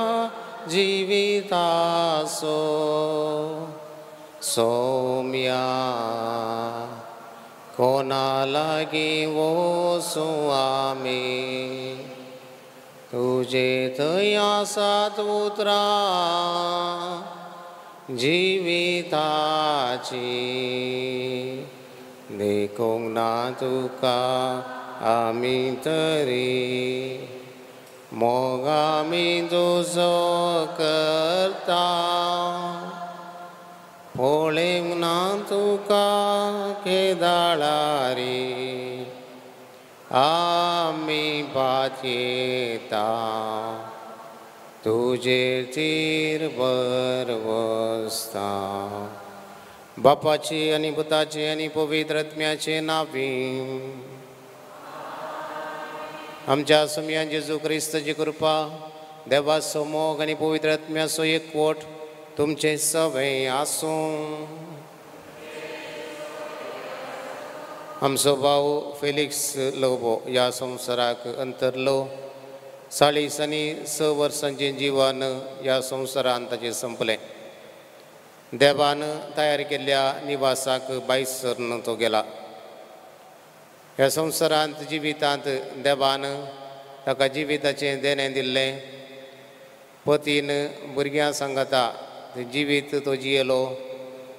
जिवितासो सौम्या कोणा लागी वसू आमी तुझे तया सात उतरा जिविताची देखूंक ना तुका आमी तरी मोग आमी तुजो करता पळोवंक ना तुका केदाळारी आमी पातयेता तुजेर तीर बरवसता बापाची आनी पुताची आनी पवित्र आत्म्याचे नांवी आमच्या सुमया जेजू क्रिस्ताची कृपा देवाचो मोग आनी पवित्र आत्म्याचो एकवट तुमचे सवय आसूं आमचो भाऊ फेलिक्स लोबो ह्या संवसाराक अंतरलो 40 आनी 6 वर्सांचें जिवन ह्या संवसारांत ताचें संपलें देवान तयार केल्ल्या निवासाक बायसरून तो गेला ह्या संवसारांत जिवितांत देवान ताका जिविताचें देणें दिल्लें पतीन भुरग्यां सांगता जिवीत तो जियेलो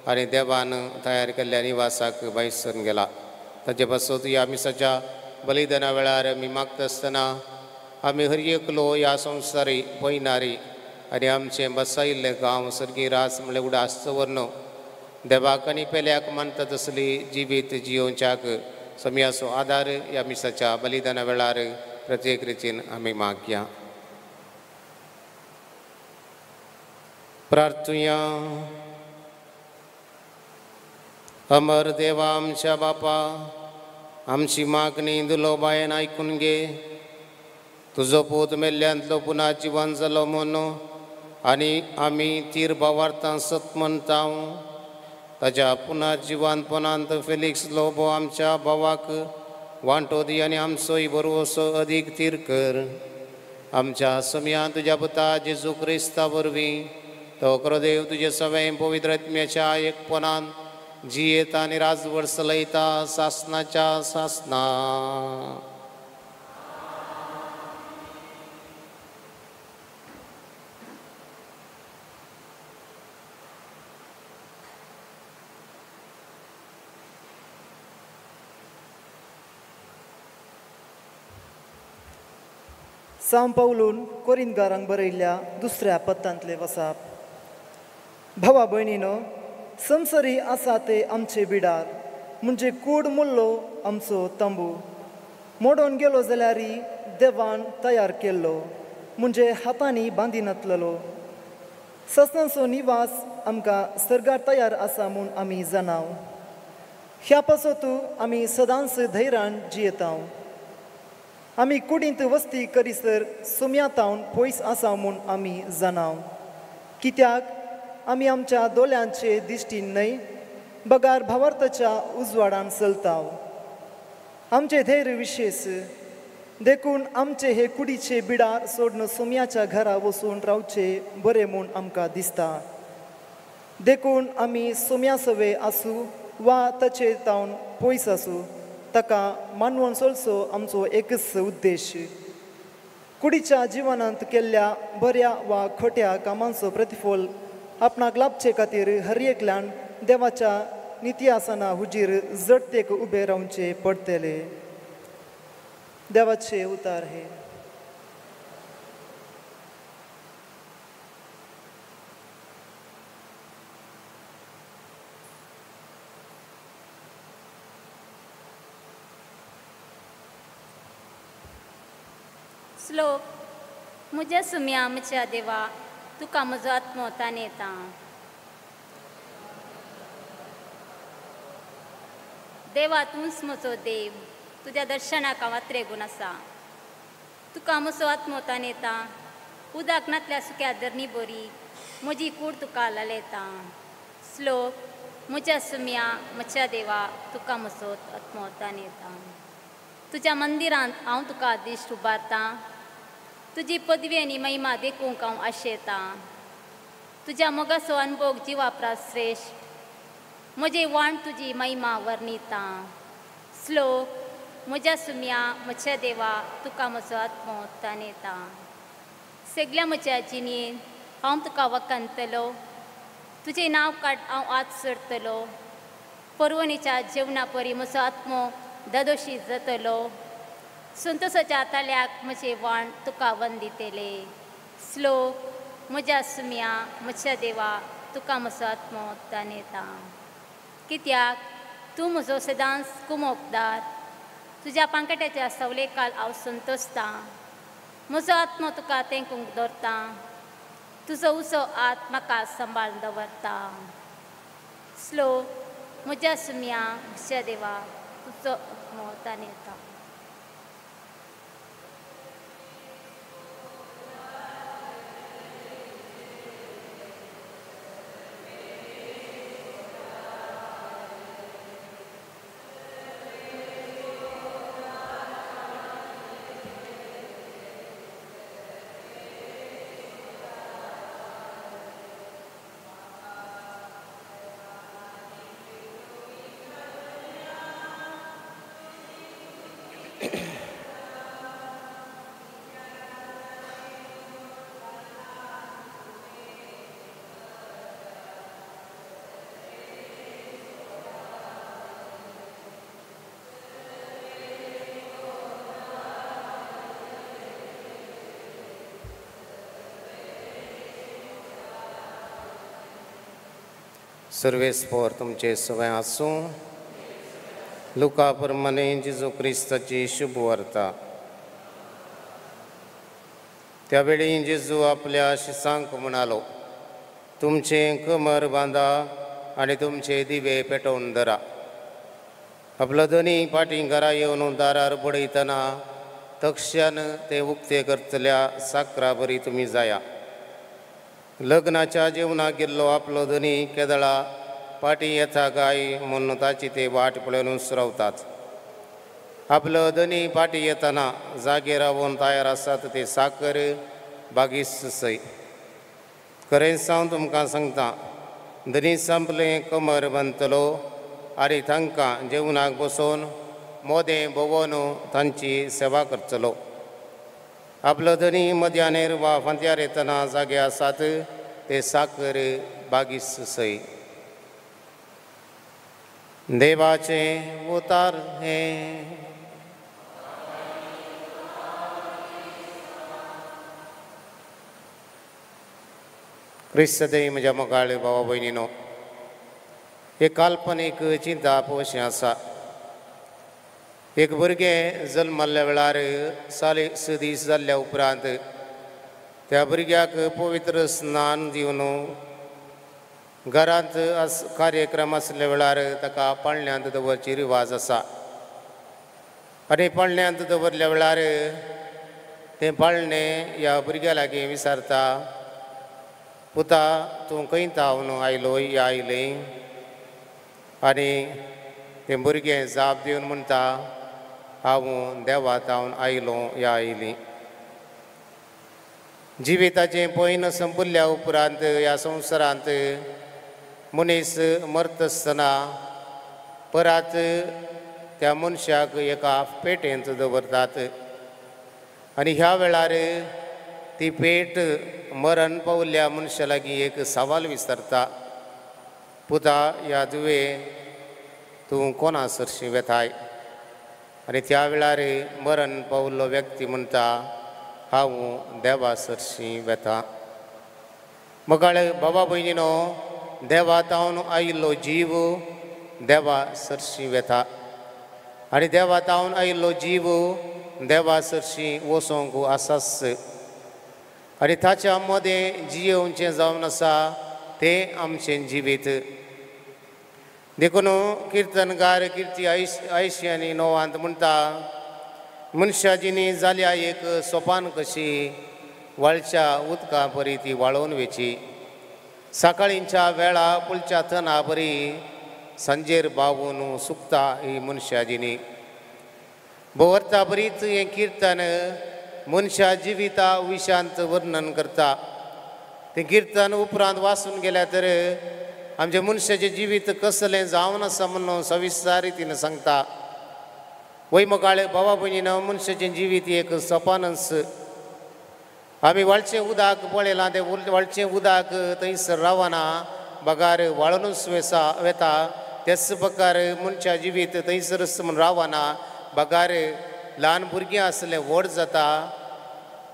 आनी देवान तयार केल्ल्या निवासाक बायसरून गेला ताचे पासत ह्या मिसाच्या बलिदाना वेळार आमी मागता आसतना आमी हर एकलो ह्या संवसारी पयनारी आनी आमचें बसायिल्लें गांव सर्गी रास म्हणल्यार उडास्त वर्ण देवाक आनी पेल्याक मानता तसली जिवीत जियोवच्याक समयाचो आदार ह्या मिसाच्या बलिदाना वेळार प्रत्येक रितीन आमी मागया प्रार्थुया अमर देवा आमच्या बापा आमची मागणी दुलोबायेन आयकून घे तुजो पूत मेल्ल्यांतलो पुना जिवन जालो म्हूण आनी आमी तीर भावार्थां सत म्हणटा ताच्या पुना जिवानपणांत फेलिक्स लोबो आमच्या भावाक वांटो दी आनी आमचोय बरोसो अदीक तीर कर आमच्या समया तुज्या पुता जेजू क्रिस्ता वरवीं तो देव तुजे सवय पवित्र आत्म्याच्या एकपणान जियेता आनी राजवट चलयता सासनाच्या सासना सांव पावलून कोरिंतकारांक बरयल्ल्या दुसऱ्या पत्तांतले वसाप भावा भयणीनो संवसारी आसा ते आमचे बिडार म्हणजे कूड मुल्लो आमचो तंबू मोडून गेलो जाल्यारय देवान तयार केल्लो म्हणजे हातांनी बांदिनातलो ससनाचो निवास आमकां सर्गार तयार आसा म्हूण आमी जाणाव ह्या पासोतू आमी सदांच धैर्यान जियेता आमी कुडींत वस्ती करीसर सुम्यातावन पयस आसा म्हूण आमी जाणाव कित्याक आमी आमच्या दोळ्यांचे दिश्टीन न्हय बगार भावार्थाच्या उजवाडान चलता आमचे धैर्य विशेष देखून आमचे हे कुडीचे बिडार सोडून सुम्याच्या घरा वचून रावचे बरें म्हूण आमकां दिसता देखून आमी सुम्या सवे आसूं वा ताचे तावन पयस आसूं ताका मानवून चलचो आमचो एकच उद्देश कुडीच्या जिवनांत केल्ल्या बऱ्या वा खोट्या कामांचो प्रतिफल आपणाक लाभचे खातीर हर एकल्यान देवाच्या नित्यासना हुजीर जडतेक उबे रावचे पडटले देवाचे उतार हे श्लोक म्हज्या सुम्या म्हज्या देवा तुका म्हजो आत्मोतान येता देवा तूंच म्हजो देव तुज्या दर्शनाक हांव वात्रेगून आसा तुका म्हजो आत्मोतान येता उदक नातल्या सुक्या धरणी बरी म्हजी कूड तुका लालयता श्लोक म्हज्या सुम्या म्हज्या देवा तुका म्हजो आत्मोतान येता तुज्या मंदिरांत हांव तुका दिश्ट उबारतां तुजी पदवी आनी महिमा देखूंक हांव आशेतां. तुज्या मोगाचो अनुभव जिवापरा श्रेश्ठ, म्हजे वाण तुजी महिमा वर्णितां. श्लोक. म्हज्या सुम्या म्हज्या देवा तुका म्हजो आत्मो ताणयता. सगळ्या म्हज्या जिणेन हांव तुका वखणटलो, तुजें नांव काड हांव आत सरतलो. पर्वणीच्या जेवणा परी म्हजो आत्मो ददोशी जातलो. संतोशाच्या ताल्याक म्हजें वाण तुका वंदितले. श्लोक. म्हज्या सुम्या म्हज्या देवा तुका म्हजो आत्मो ताणयता. कित्याक तूं म्हजो सदांच कुमोकदार, तुज्या पांकट्याच्या सवलेकाल हांव संतोसतां. म्हजो आत्मो तुका तेंकूंक दवरता, तुजो उसो हात म्हाका सांबाळून दवरता. श्लोक. म्हज्या सुम्या म्हज्या देवा तुजो आत्मो ताणयता. सर्वेस्पोर तुमचे सवय आसूं. लुका प्रमाणे जेजू क्रिस्ताची शुभ वार्ता. त्या वेळी जेजू आपल्या शिसांक म्हणालो, तुमचे कमर बांदा आनी तुमचे दिवे पेटोवन धरा. आपलो दोनी पाटी घरा येवन दारार बडयतना तक्षान ते उक्ते करतल्या साकरा बरी तुमी जाया. लग्नाच्या जेवणाक गेल्लो आपलो दोनी केदळा पाटी येता काय म्हूण ताची ते वाट पळोवनूच रावतात. आपलो दोनी पाटी येतना जागेर रावून तयार आसात ते साकर बागीस सय. खरें सांग तुमकां सांगता, दोनी संपलें कमर बांदतलो आनी तांकां जेवणाक बसोवन मोदें भोंवून तांची सेवा करतलो. आपलो दोनी मध्यानेर वा फांत्यार येतना जागे आसात ते साकर बागीस सय. देवाचें उतार हें. क्रिस्त देव म्हज्या मोगाळ भावा भयणीनो, एक काल्पनीक चिंता पोवचें आसा. एक भुरगें जल्मल्ल्या वेळार 6 दीस जाल्ल्या उपरांत त्या भुरग्याक पवित्र स्नान दिवन घरांत कार्यक्रम आसल्या वेळार ताका पाळण्यांत दवरची रिवाज आसा. आनी पाळण्यांत दवरल्या वेळार तें पाळणें ह्या भुरग्या लागीं विचारता, पुता तूं खंय तावन आयलो या आयलें? आनी तें भुरगें जाप दिवन म्हणटा, हांव देवा तावन आयलो या आयलीं. जिविताचें पयन संपल्या उपरांत ह्या संवसारांत मनीस मरतना परत त्या मनशाक एका पेटेंत दवरतात. आनी ह्या वेळार ती पेट मरण पावल्ल्या मनशा लागीं एक सवाल विचारता, पुता ह्या दुवे तूं कोणा सरशी वेताय? आनी त्या वेळार मरण पावल्लो व्यक्ती म्हणटा, हांव देवा सरशी वेता. मोगाळ बाबा भयणीनो, देवा तावन आयिल्लो जीव देवा सरशी वेता. आनी देवा तावन आयिल्लो जीव देवा सरशी वचोंक आसाच. आनी ताच्या मदें जियेवचें जावन आसा तें आमचें जिवीत. देखून किर्तनकार किर्ती 89 म्हणटा, मनशा जिणी जाल्या एक सोपान कशी वाळच्या उदका परी ती वाळोवन वेची. सकाळींच्या वेळा पुलच्या तना बरी सांजेर बावून सुकता ही मनशा जिणी. भोवरता बरीच हें किर्तन मनशा जिविता विशांत वर्णन करता ते कीर्तन उपरांत वाचून गेल्या तर आमचे मनशाचे जिवीत कसलें जावन आसा म्हणून सविस्तर रितीन सांगता वैमकाळे भावा भयणीनो मनशाचें जिवीत एक सोपानच आमी वाळचें उदक पळयलां तें वाळचें उदक थंयसर रावना बगार वाळूनच वेता तेच प्रकार मनशा जिवीत थंयसरच म्हूण रावना बगार ल्हान भुरगीं आसलें व्हड जाता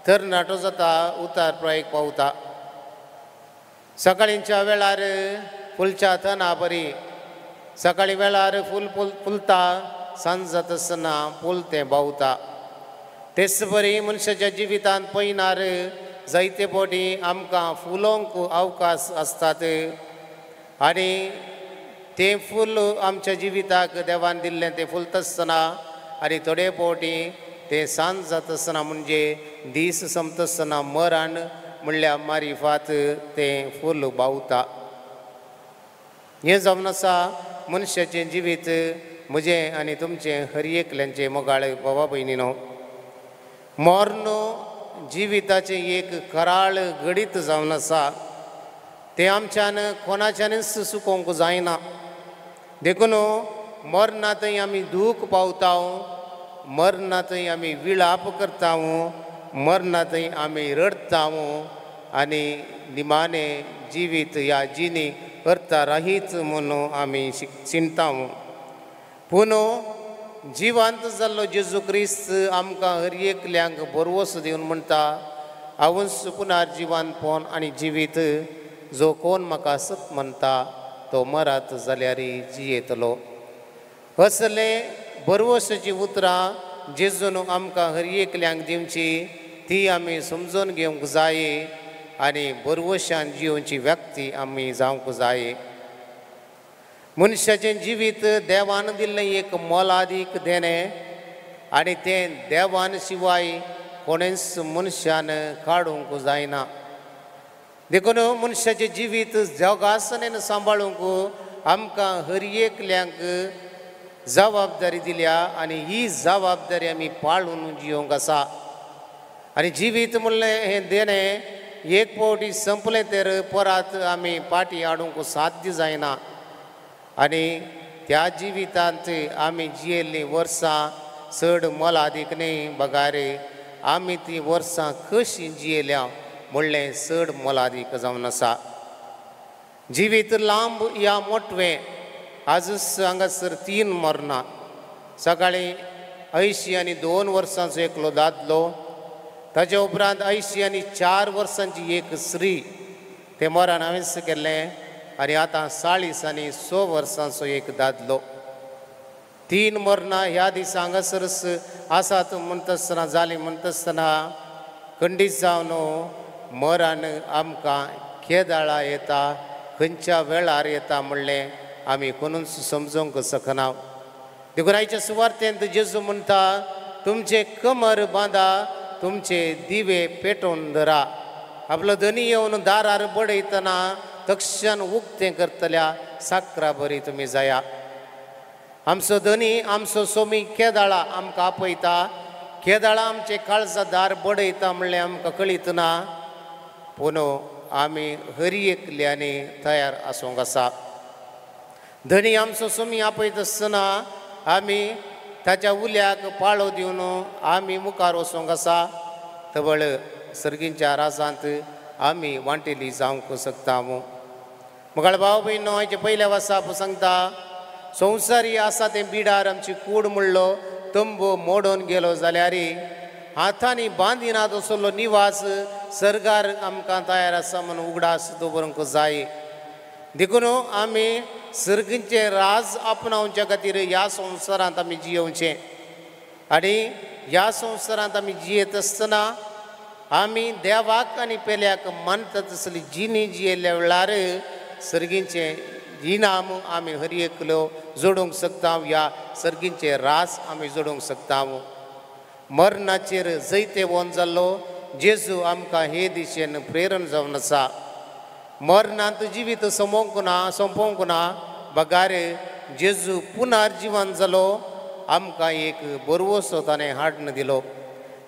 तरणाटो जाता उतार प्रायेक पावता सकाळींच्या वेळार फुलच्या तना बरी सकाळी वेळार फुलता सांज जाता आसतना फूल तें बावता तेच बरी मनशाच्या जिवितांत पळयणार जायते फावटी आमकां फुलोंक अवकाश आसतात आनी तें फूल आमच्या जिविताक देवान दिल्लें तें फुलता आसतना आनी थोडे फावटी तें सांज जाता आसतना म्हणजे दीस संपता आसतना मरण म्हणल्यार मारिफात तें फूल बावता हें जावन आसा मनशाचें जिवीत म्हजें आनी तुमचें हर एकल्यांचें मोगाळ भावा भयणीनो मरण जिविताचें एक कराळ घडीत जावन आसा तें आमच्यान कोणाच्यानच सुकोवंक जायना देखून मरणांतय आमी दूख पावता मरणांतय आमी विलाप करता मरणांतय आमी रडता आनी निमाणें जिवीत ह्या जिणी अर्था राहीच म्हणून आमी चिंता पूण जिवंत जाल्लो जेजू क्रिस्त आमकां हर एकल्यांक बरवस दिवन म्हणटा हांवूच पुनर्जिवंतपण आनी जिवीत जो कोण म्हाका सत म्हणटा तो मरत जाल्यार जियेतलो असले बरवसाची उतरां जेजून आमकां हर एकल्यांक दिवची ती आमी समजून घेवंक जाय आनी बरवशान जिवची व्यक्ती आमी जावंक जाय मनशाचें जिवीत देवान दिल्लें एक मोलादीक देणें आनी तें देवान शिवाय कोणेच मनशान काडूंक जायना देखून मनशाचें जिवीत जगासनेन सांबाळूंक आमकां हर एकल्यांक जबाबदारी दिल्या आनी ही जबाबदारी आमी पाळून जिवंक आसा आनी जिवीत म्हणलें हें देणें एक फावटी संपलें तर परत आमी फाटीं हाडूंक साध्य जायना आनी त्या जिवितांत आमी जियेल्लीं वर्सां चड मोलादीक न्ही बगार आमी तीं वर्सां कशीं जियेल्या म्हणलें चड मोलादीक जावन आसा जिवीत लांब या मोटवें आजूच हांगासर 3 मरणां सकाळीं 82 वर्सांचो एकलो दादलो ताचे उपरांत 84 वर्सांची एक स्त्री तें मरण हांवें केल्लें आनी आतां 40 आनी 6 वर्सांचो एक दादलो 3 मरणां ह्या दिसा हांगासरच आसात म्हणटा आसतना जालीं म्हणटा आसतना खंडीत जावन मरण आमकां केदाळा येता खंयच्या वेळार येता म्हणलें आमी कोणूच समजूंक शकना देखून आयच्या सुवार्थेंत जेजू म्हणटा तुमचे कमर बांदा तुमचे दिवे पेटोवन धरा आपलो धनी येवन दारार बडयतना तक्षण उक्तें करतल्या साकरा बरी तुमी जाया आमचो धनी आमचो सोमी केदाळा आमकां आपयता केदाळा आमचे काळजा दार बडयता म्हणलें आमकां कळीत ना पूण आमी हर एकल्यांनी तयार आसूंक आसा धनी आमचो सोमी आपयता आसतना आमी ताच्या उल्याक पाळो दिवन आमी मुखार वचोंक आसा तबळ सर्गींच्या रासांत आमी वांटेली जावंक शकता मुखार भाव भयणो हाचे पयल्या वर्साप सांगता संवसारी आसा तें बिडार आमची कूड म्हणलो तंबू मोडून गेलो जाल्यार हातांनी बांदिनात असलो निवास सरकार आमकां तयार आसा म्हणून उगडास दवरूंक जाय देखून आमी सर्गींचे राज आपणावच्या खातीर ह्या संवसारांत आमी जियोवचें आनी ह्या संवसारांत आमी जियेत आसतना आमी देवाक आनी पेल्याक मानता तसली जिणी जियेल्या वेळार सर्गींचे इनाम आमी हर एकलो जोडूंक शकता ह्या सर्गींचे रास आमी जोडूंक शकता मरणाचेर जैते वोन जाल्लो जेजू आमकां हे दिशेन प्रेरण जावन आसा मरणांत जिवीत सोंपोवंक ना बगार जेजू पुनर्जिवन जालो आमकां एक बरवसो ताणें हाडून दिलो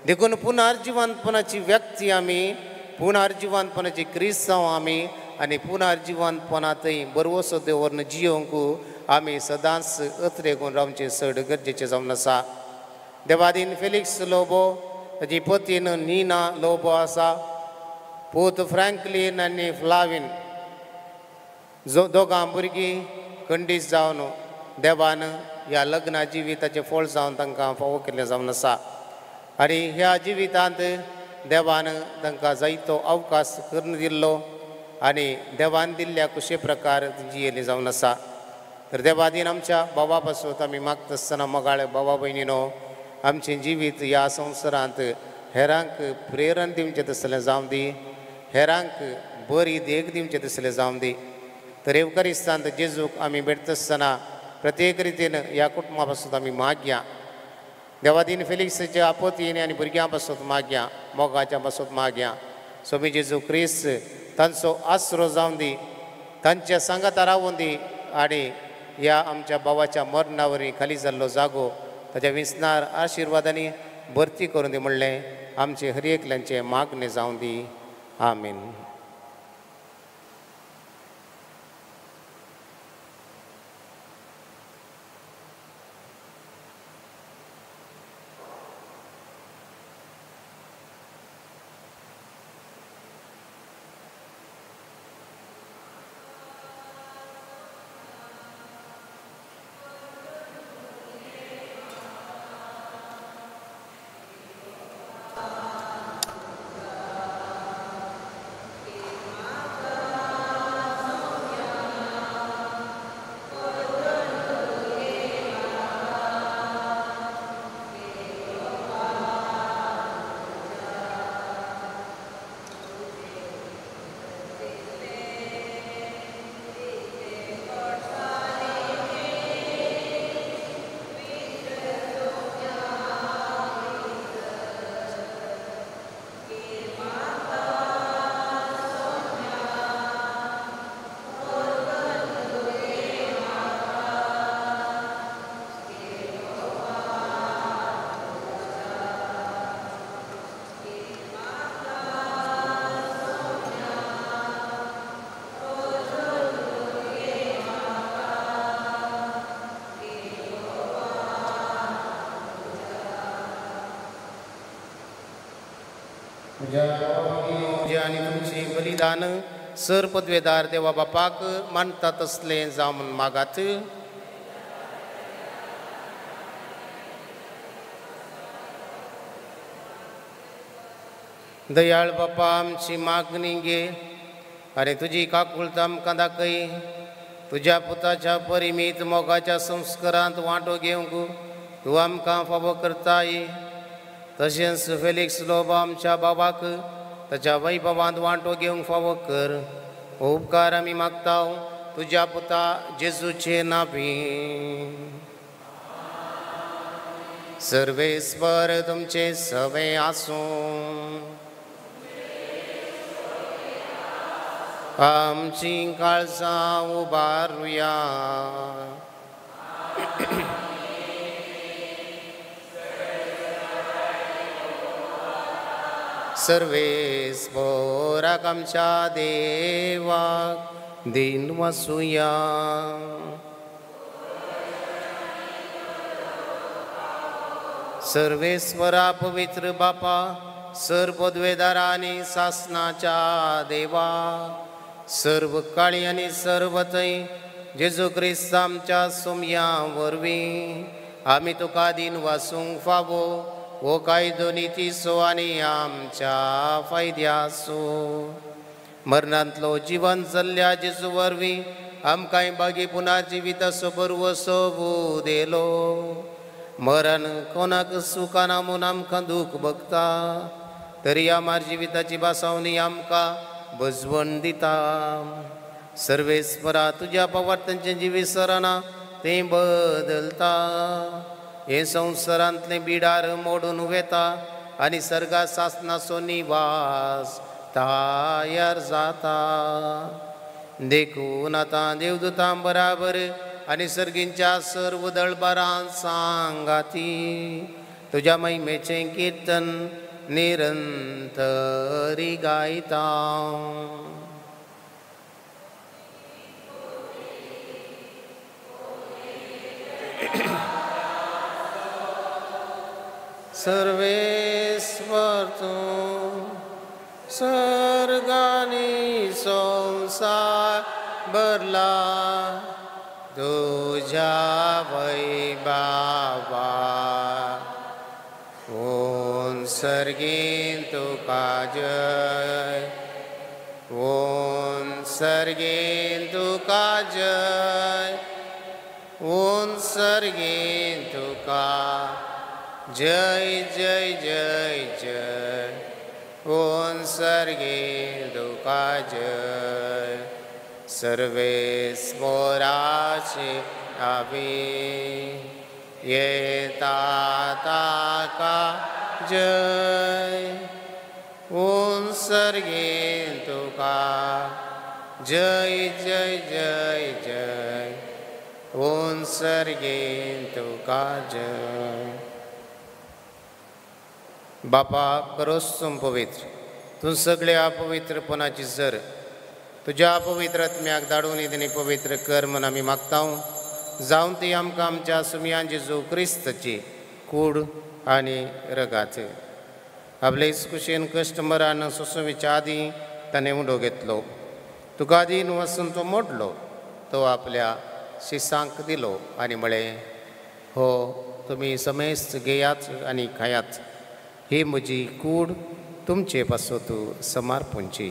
देखून पुनर्जिवंतपणाची व्यक्ती आमी, पुनर्जिवंतपणाची क्रिस्तांव आमी आनी पुनर्जिवंतपणांतय बरवसो दवरून जियोंक आमी सदांच अत्रेकून रावचें चड गरजेचें जावन आसा. देवादीन फेलिक्स लोबो, ताजी पतीन नीना लोबो आसा, पूत फ्रँकलीन आनी फ्लावीन दोगां भुरगीं खंडीत जावन देवान ह्या लग्ना जिविताचें फळ जावन तांकां फावो केल्लें जावन आसा. आनी ह्या जिवितांत देवान तांकां जायतो अवकाश करून दिल्लो आनी देवान दिल्ल्या कुशे प्रकार जियेली जावन आसा. तर देवादीन आमच्या भावा पासून आमी मागता आसतना मोगाळे भावा भयणीनो, आमचें जिवीत ह्या संवसारांत हेरांक प्रेरण दिवचें तसलें जावं दी, हेरांक बरी देख दिवचें तसलें जावं दी. तर एवकारिस्तांत जेजूक आमी भेटता आसतना प्रत्येक रितीन ह्या कुटुंबा पासून आमी मागया. देवादीन फेलिक्साच्या आपोतीन आनी भुरग्यां पासून मागया, मोगाच्या पासून मागया. स्वामी जेजू क्रिस्त तांचो आसरो जावं दी, तांच्या सांगाता रावूं दी आनी ह्या आमच्या भावाच्या मरणावरी खाली जाल्लो जागो ताच्या विस्नार आशिर्वादांनी भरती करून दी म्हणलें आमचे हर एकल्यांचें मागणें जावं दी. आमीन. आणि तुमची बलिदान सर पदवेदार देवा बापाक मानता तसलें जावन मागात. दयाळ बापा आमची मागणी घे आनी तुजी काकुळट आमकां दाखय. तुज्या पुताच्या परिमीत मोगाच्या संस्कारांत वांटो घेवंक तूं आमकां फावो करताय. तशेंच फेलिक्स लोबा आमच्या बाबाक ताच्या वैभवांत वांटो घेवंक फावो कर. हो उपकार आमी मागता तुज्या पुता जेजूचे नांवी. सर्वेस्वर तुमचे सवे आसूं. आमची काळजां उबारुया. सर्वेस्वराक आमच्या देवाक दिन वसूया. सर्वेस्वरा पवित्र बापा सर पदवेदारा आनी सासनाच्या देवा सर्व काळी आनी सर्वतय जेजू क्रिस्त आमच्या सोमया वरवीं आमी तुका दिन वासूंक फावो हो कायदो नितीसो आनी आमच्या फायद्यासो. मरणांतलो जिवन चल्ल्या जेजू वरवीं आमकांय बागी पुनर्जिविताचो बरवसो देलो. मरण कोणाक सुखाना म्हूण आमकां दूख भोगता तरी आमार जिविताची बासावणी आमकां बजवण दिता. सर्वेस्परा तुज्या पवार्थांचें जिवीत सरना तें बदलता. हे संवसारांतलें बिडार मोडून वेता आनी सर्गा सासनाचो निवास तयार जाता. देखून आतां देवदूतां बराबर आनी सर्गींच्या सर्व दळबारां सांगाती तुझ्या महिमेचे कीर्तन निरंतरी गायता. सर्वेश्वर तू सर्गानी संसार भरला तुझ्या वैभवा. ओन सर्गीन तुका जय, ओन सर्गीन तुका जय, ओन सर्गीन तुका जय जय जय जय. ओन सर्गीन तुका जय. सर्वेस्वराचे आवी येता ताका जय. ओन सर्गीन तुका जय जय जय जय. ओन सर्गीन तुका जय. बापा करोस्तुम पवित्र, तू सगळ्या अपवित्रपणाची जर तुझ्या पवित्र आत्म्याक धाडून येदनी पवित्र कर म्हण आमी मागता. जावन ती आमकां आमच्या सुमयान जेजू क्रिस्ताची कूड आनी रगात. आपले कुशेन कश्ट मरान सोसुवीच्या आदीं ताणें उडो घेतलो. तुका आदीन वचून तो मोडलो. तो आपल्या शिसांक दिलो आनी म्हळें, हो तुमी समेस्त घेयात आनी खायात. ही म्हजी कूड तुमचे पासत समर्पूंची.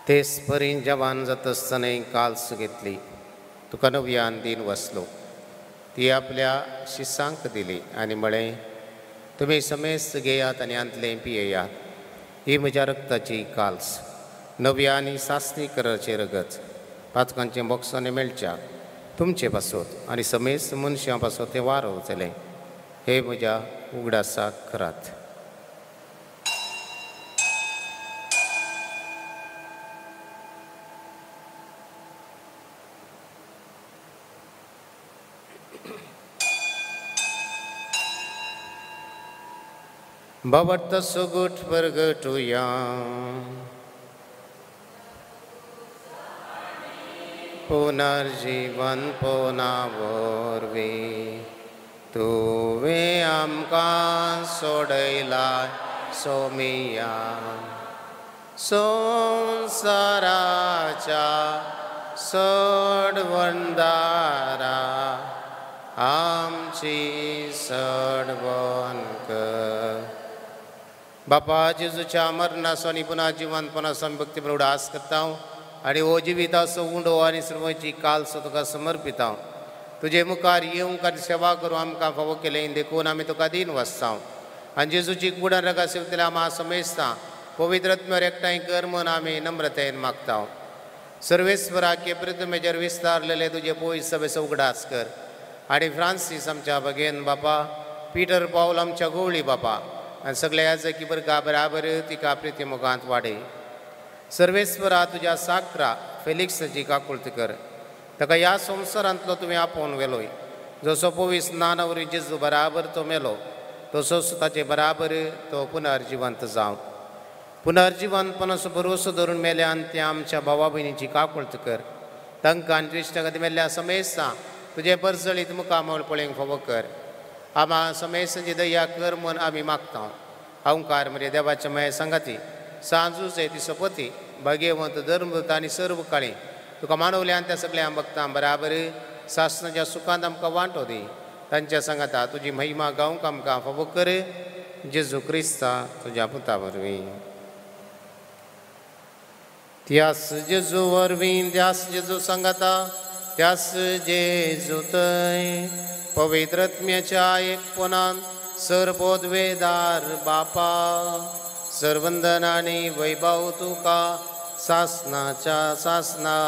तेच परीन जवान जात आसतना काल्स घेतली. तुका नव्यान दिन वसलो. ती आपल्या शिसांक दिली आनी म्हळें, तुमी समेस्त घेयात आनी आंतलें पियेयात. ही म्हज्या रक्ताची काल्स, नव्या आनी सासणी कराचे रगत, पातकांचे मोक्षाने मेळच्या तुमचे पासत आनी समेस्त मनशां पासत तें वारो जालें. हे म्हज्या उगडासाक करात. भवत सुगुट परगटुया. पुनर्जीवन पोनावरवी तुवें आमकां सोडयलाय सोमिया. संवसाराच्या सडवंदारा आमची सडवण कर. बापा जेजूच्या मरणाचो आनी पुना जिवंतपणाचो आमी भक्ती प्रौढ आस करता आनी हो जिविताचो उंडो आनी सर्वांची काल्स तुका समर्पिता. तुजे मुखार येवंक आनी सेवा करूं आमकां फावो केलें देखून आमी तुका दिन वचता. आनी जेजूची कुडान रगा सेवतले आमी समेस्ता पवित्र आत्म्यार एकठांय कर म्हूण आमी नम्रतेन मागता. सर्वेस्वराक हे प्रथमेचेर विस्तारलेले तुजे पयस सभेचो उगडास कर. आनी फ्रांसीस आमच्या भगेन बापा, पिटर पावल आमच्या गवळी बापा आनी सगळे याजकी बरका बराबर तिका प्रिती मोगांत वाडय. सर्वेस्वरा तुज्या साकरा फेलिक्साची काकुळत कर. ताका ह्या संवसारांतलो तुवें आपोवन वेलोय. जसो पवीस नानवरी जेजू बराबर तो मेलो तसोच ताचे बराबर तो पुनर्जिवंत जावं. पुनर्जिवंतपणाचो भरोसो धरून मेल्या आनी त्या आमच्या भावा भयणीची काकुळत कर. तांकां आनी क्रिश्टांत मेल्ल्या समेस्तां तुजे परजळीत मुखामळ पळोवंक फावो कर. आमा समेस्तांची दया कर म्हूण आमी मागता. अवंकार मरे देवाच्या माये सांगाती सांजूचे दिसपती भाग्यवंत धर्मदूत आनी सर्व काळी तुका मानवल्यान त्या सगळ्या भक्तां बराबर सासणाच्या सुखांत आमकां वांटो दी. तांच्या सांगाता तुजी महिमा गावंक आमकां फावो कर. जेजू क्रिस्ता तुज्या पुता वरवीं. त्यास जेजू वरवीं त्यास जेजू सांगाता त्यास जेजू थंय पवित्र आत्म्याच्या एकपणान सरपोदवेदार बापा सर्वंदन आनी वैभव तुका सासनाच्या सासना.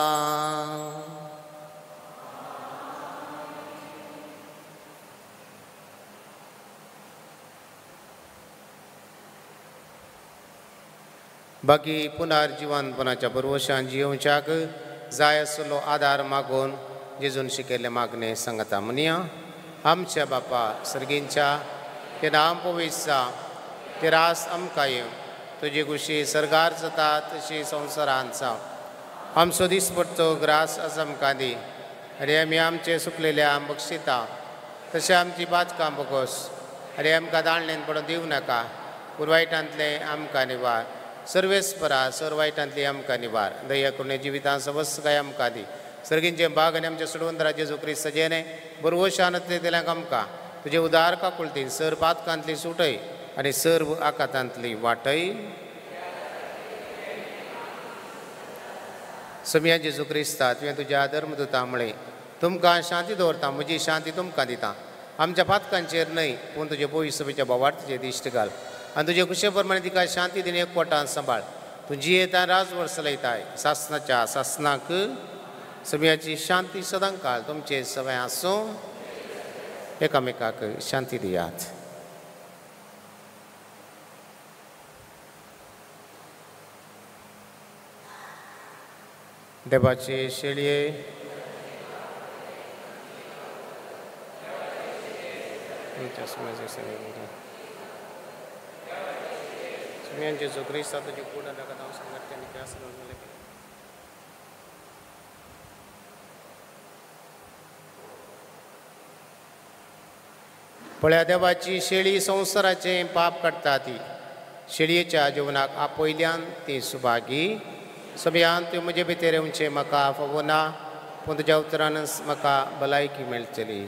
बाकी पुनर्जीवनपणाच्या भरवशान जियोवच्याक जाय आसलो आदार मागून जेजून शिकयल्ले मागणे सांगता म्हणया आमच्या बापा सर्गींच्या ते नाम पवित्र ते रास आमकां तुजी खुशी सरगार जाता तशी संवसारांत जावं आमचो दीस पडतो ग्रास आज आमकां दी आनी आमी आमचे सुकलेल्या बक्षिता तशें आमची बातकां बगोस आनी आमकां दाळणेन पडून दिवं नाका पूण वायटांतले आमकां निवार सर्वेस्परा सर वायटांतली आमकां निवार दया करून जिवितां सवस्काय आमकां दी सर्गींचे बाग आनी आमच्या सुडवंतरा जेजू क्रिस्त सजेने बरवशानतले तेल्यांक आमकां तुजे उदार काकुळती सर पातकांतली सुटय आनी सर्व आकातांतली वाटय समिया जेजू क्रिस्ता तुवें तुज्या धर्मदुता म्हळें तुमकां शांती दवरता म्हजी शांती तुमकां दिता आमच्या पातकांचेर न्हय पूण तुजे पवित्र सभेच्या बोवार्थाचेर दिश्ट घाल आनी तुजे कुशे प्रमाणे तिका शांती दिवन एकवटान सांबाळ तूं जियेता राजवट चलयताय सासनाच्या सासनाक समियाची शांती सदां काळ तुमचे सवय आसूं एकामेकाक शांती दियात देवाचे शेळये जेजू क्रिस्ता तुजी कूड नाका हांव सांगता आनी त्या पळया देवाची शेळी संवसाराचें पाप काडटा ती शेळयेच्या जिवनाक आपयल्यान ती सुभागी सभ्यान तुवें म्हजे भितर येवचें म्हाका फावो ना पूण तुज्या उतरान म्हाका भलायकी मेळटली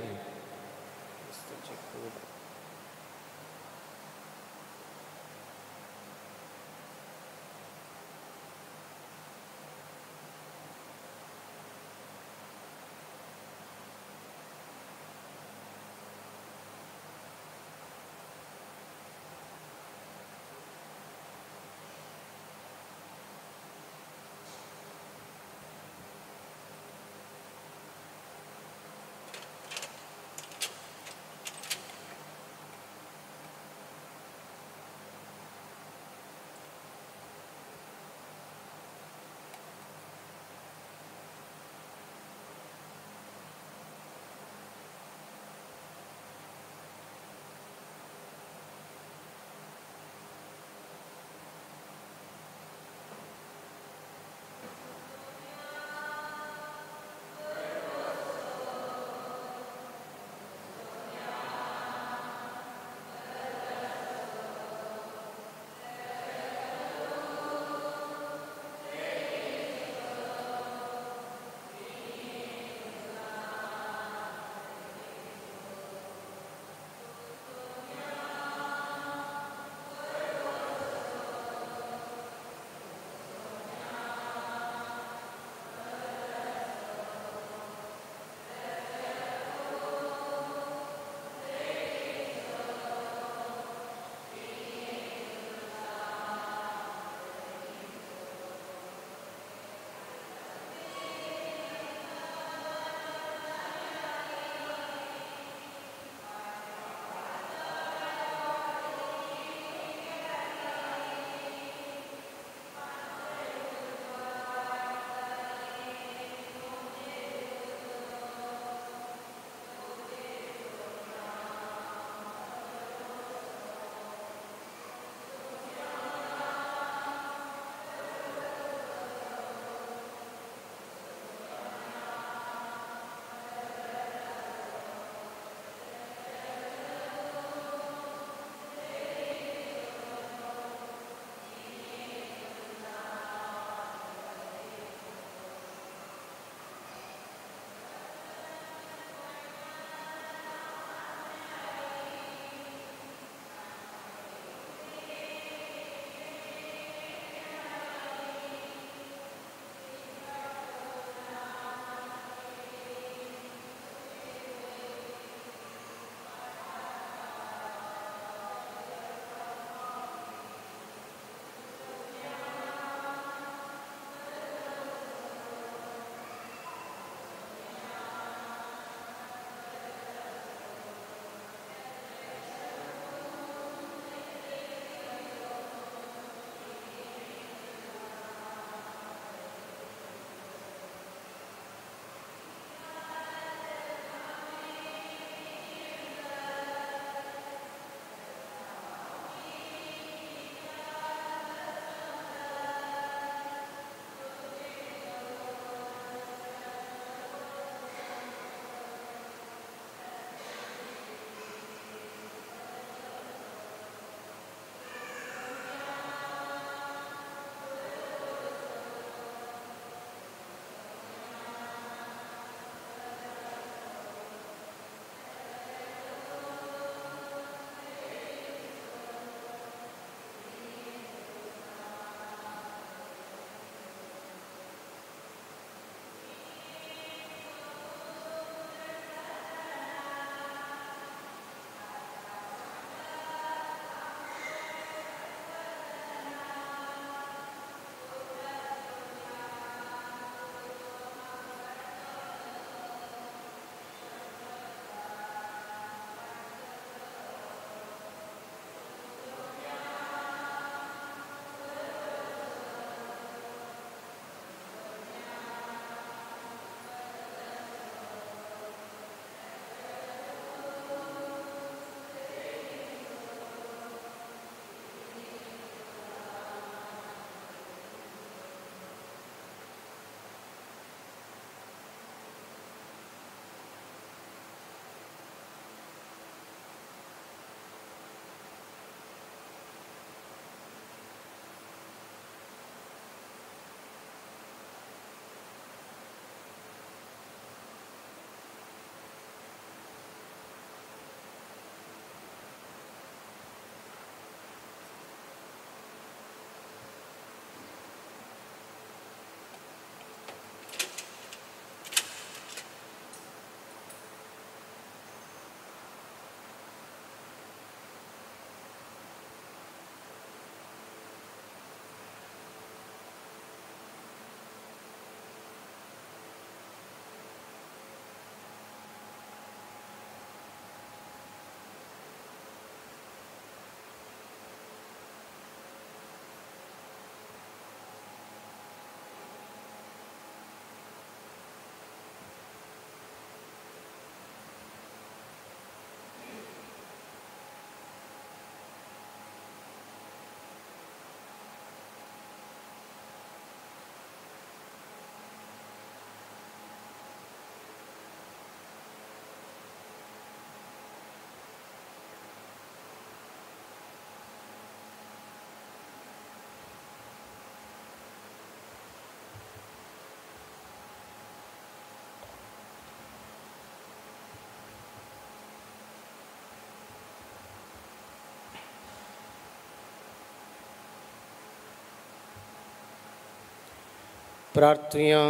प्रार्थूया.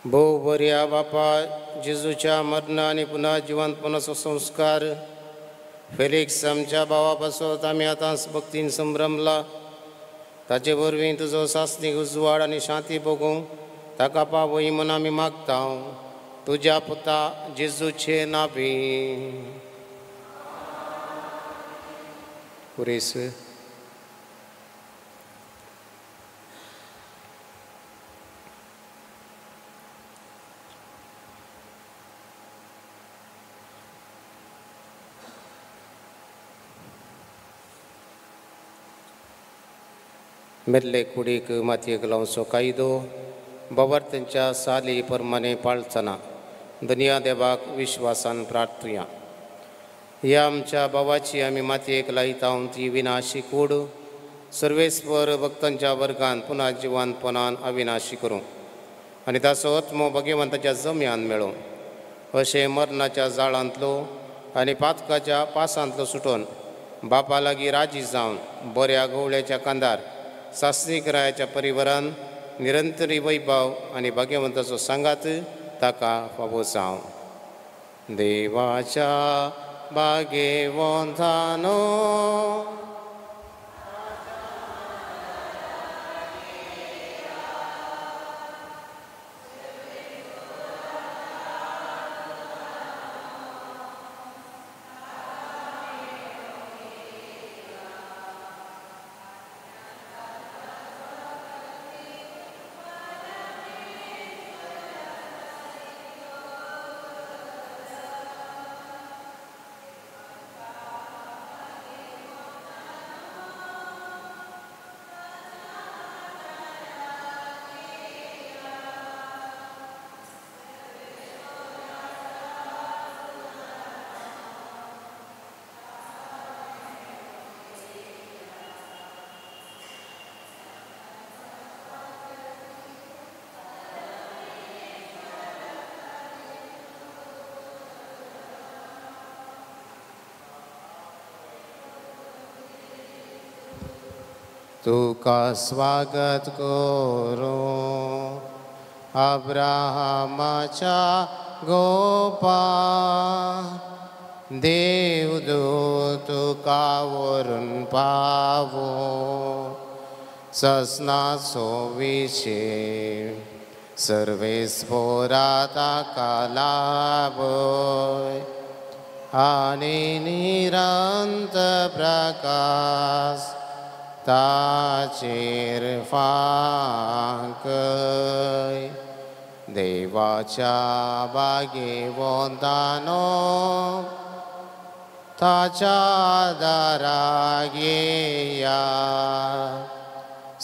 भोव बऱ्या बापा जेजूच्या मरणा आनी पुन्हा जिवंतपणाचो संस्कार फेलिक्स आमच्या भावा पासत आमी आतां भक्तीन संभ्रमला. ताचे वरवीं तुजो सासणीक उजवाड आनी शांती भोगूंक ताका पावय म्हूण आमी मागता तुज्या पुता जेजूचे नांवी. पुरेस मेल्ले कुडीक मातयेक लावचो कायदो बवर्तेंच्या साली प्रमाणे पाळचना दुनिया देवाक विश्वासान प्रार्थुया. ह्या आमच्या भावाची आमी मातयेक लायता ती विनाशी कूड सर्वेस्वर भक्तांच्या वर्गांत पुन्हा जिवंतपणान अविनाशी करूं आनी ताचो आत्मो भगवंताच्या जम्यान मेळो. अशें मरणाच्या जाळांतलो आनी पातकाच्या पासांतलो सुटोन बापा लागीं राजी जावन बऱ्या गवळ्याच्या कांदार सासणीकरायाच्या परिवारान निरंतरी वैभव आनी भगवंताचो सांगात ताका फावो जावं. देवाच्या भाग्यवंतानो तुका स्वागत करो अब्राहमाच्या गोपा देवदूत तुका वरून पावो ससनाचो विशे सर्वेस्पोरा ताका लाभय आनी निरंत प्रकाश ताचेर फांकय. देवाच्या भाग्यवंतानो ताच्या दाराक येया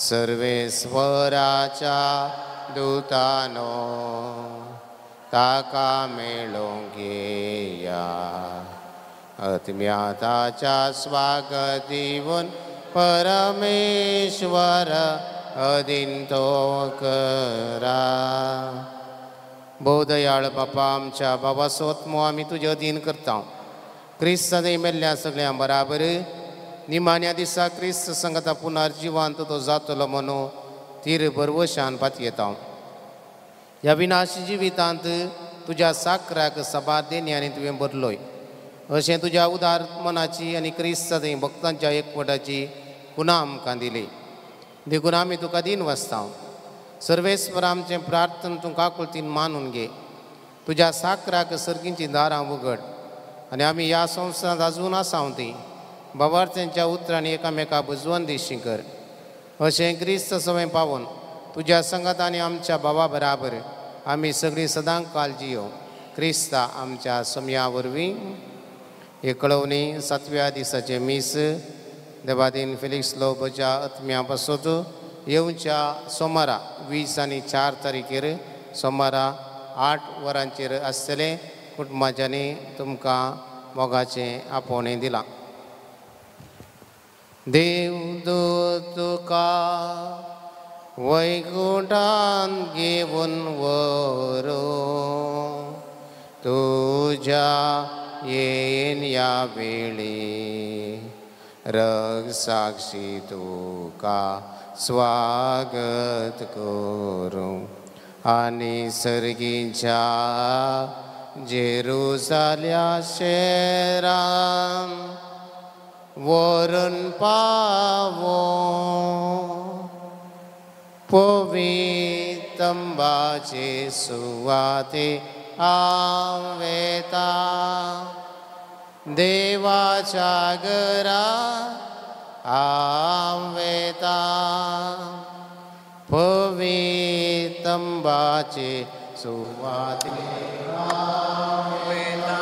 सर्वेस्वराच्या दुतानो ताका मेळोंक येया. आत्म्याताच्या स्वागत दिवन परमेश्वर अदिंतो करा. बोधयाळ बापा आमच्या बाबाचो आत्मो आमी तुजे अधीन करता. क्रिस्त सदैव मेल्ल्या सगळ्यां बराबर निमाण्या दिसा क्रिस्त संगता पुनर्जिवांत तो जातलो म्हणून तीर बरवशान पातयेता. ह्या विनाशी जिवितांत तुज्या साकराक सभा देण्यानी तुवें भरलोय. अशें तुज्या उदार मनाची आनी क्रिस्त सदैव भक्तांच्या एकवटाची पुन्हा आमकां दिली. देखून आमी तुका दिन वसता. सर्वेस्वर आमचें प्रार्थन तूं काकुळतीन मानून घे. तुज्या साकराक सर्गींची दारां उगड आनी आमी ह्या संवसारांत आजून आसांव ती बाबार्थ्यांच्या उतरांनी एकामेका बुजवण दिशी कर. अशें क्रिस्त सवय पावून तुज्या संगत आनी आमच्या भावा बराबर आमी सगळीं सदांच काल जियो. क्रिस्ता आमच्या समया वरवीं. हे कळवणी 7व्या दिसाचे मीस देवादीन फेलिक्स लोबच्या आत्म्या पासत येवच्या सोमारा 20 आनी 4 तारीखेर सोमारा 8 वरांचेर आसतले. कुटुंबाच्यांनी तुमकां मोगाचें आपोवणें दिलां. देवदूत तुका वैकुंठान घेवन व्हरो तुज्या येन या वेळी साक्षी तुका स्वागत करूं आनी सर्गीच्या जेरुसाल्या शेराम वरून पावो पवित्रंबाचे सुवाते आवेता देवाच्या घरा आवेता पवित्रंबाचे सुवाते आवेता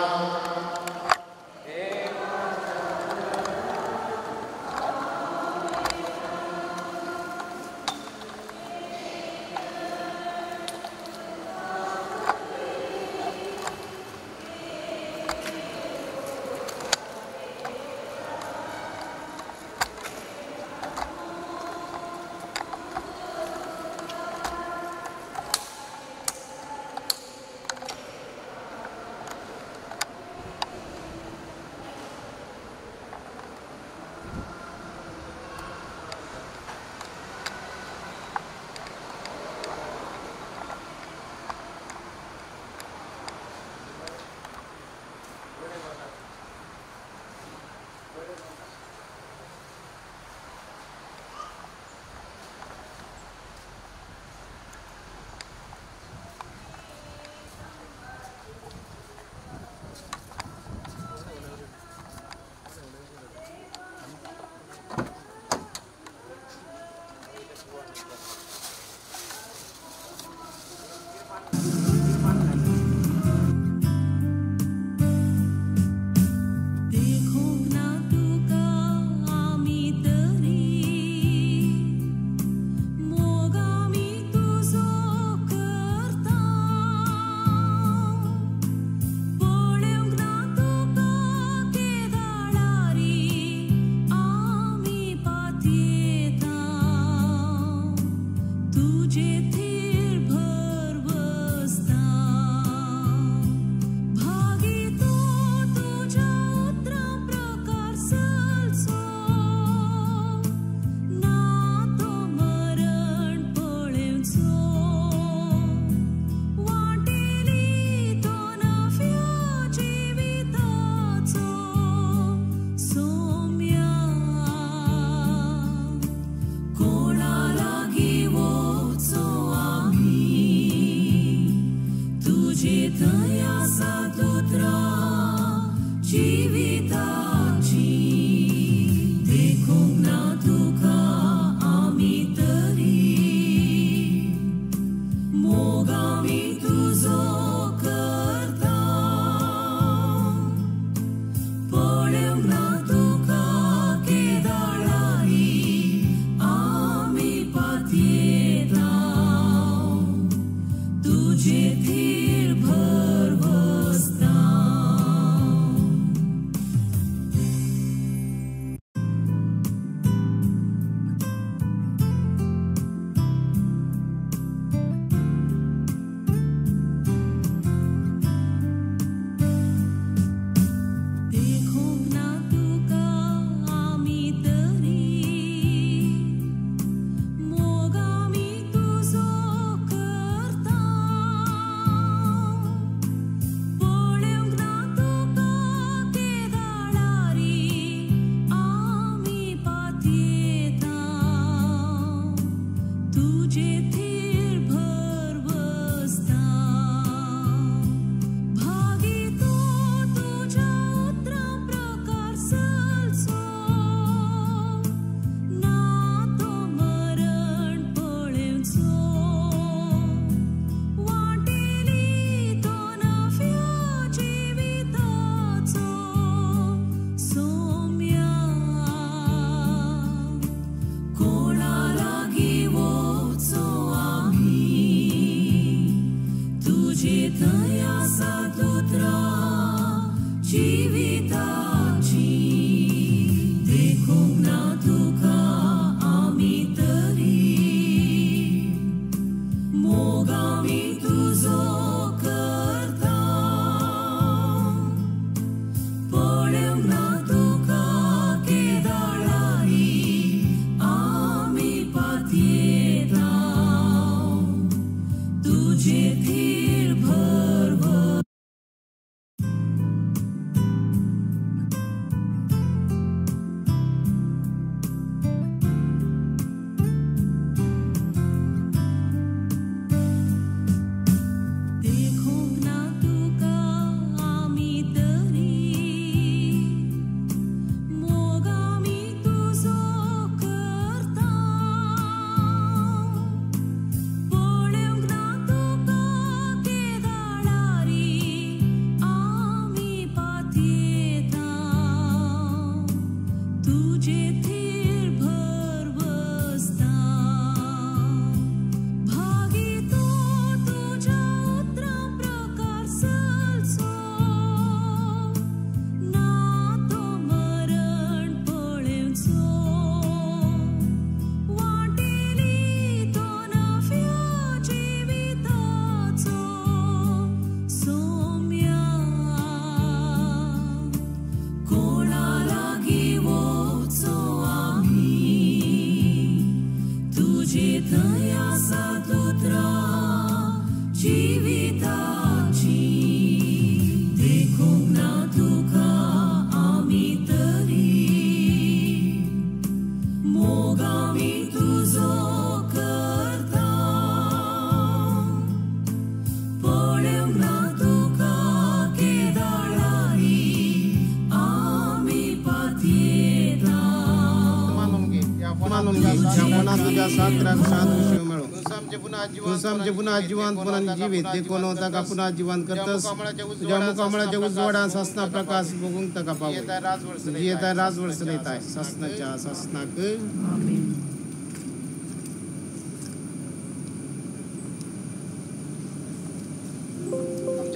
साखराक शांत विषय मिळो तू आमचे पुन्हा जिवंतपणाने जीवित ते कोण होता का पुन्हा जिवंत करतस तुझ्या मुखामळाच्या उजवाडा ससना प्रकाश बघून तका पाहू जी येत आहे राजवर्ष येत आहे ससनाच्या ससनाक